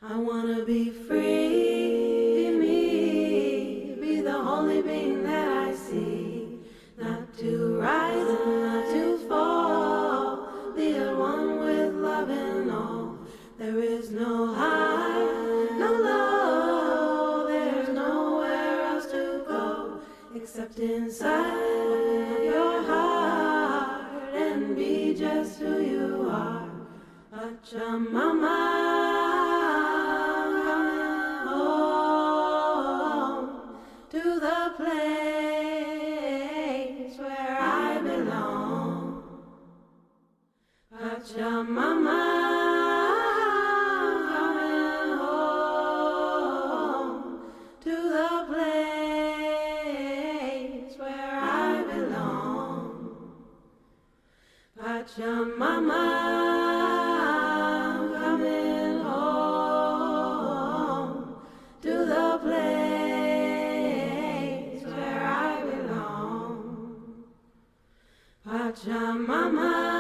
I wanna be free, be me, be the only being that I see, not to rise and not to fall, be at one with love and all. There is no high, no low, except inside your heart, and be just who you are. Pachamama, coming home to the place where I belong. Pachamama. Pachamama, coming home to the place where I belong. Pachamama.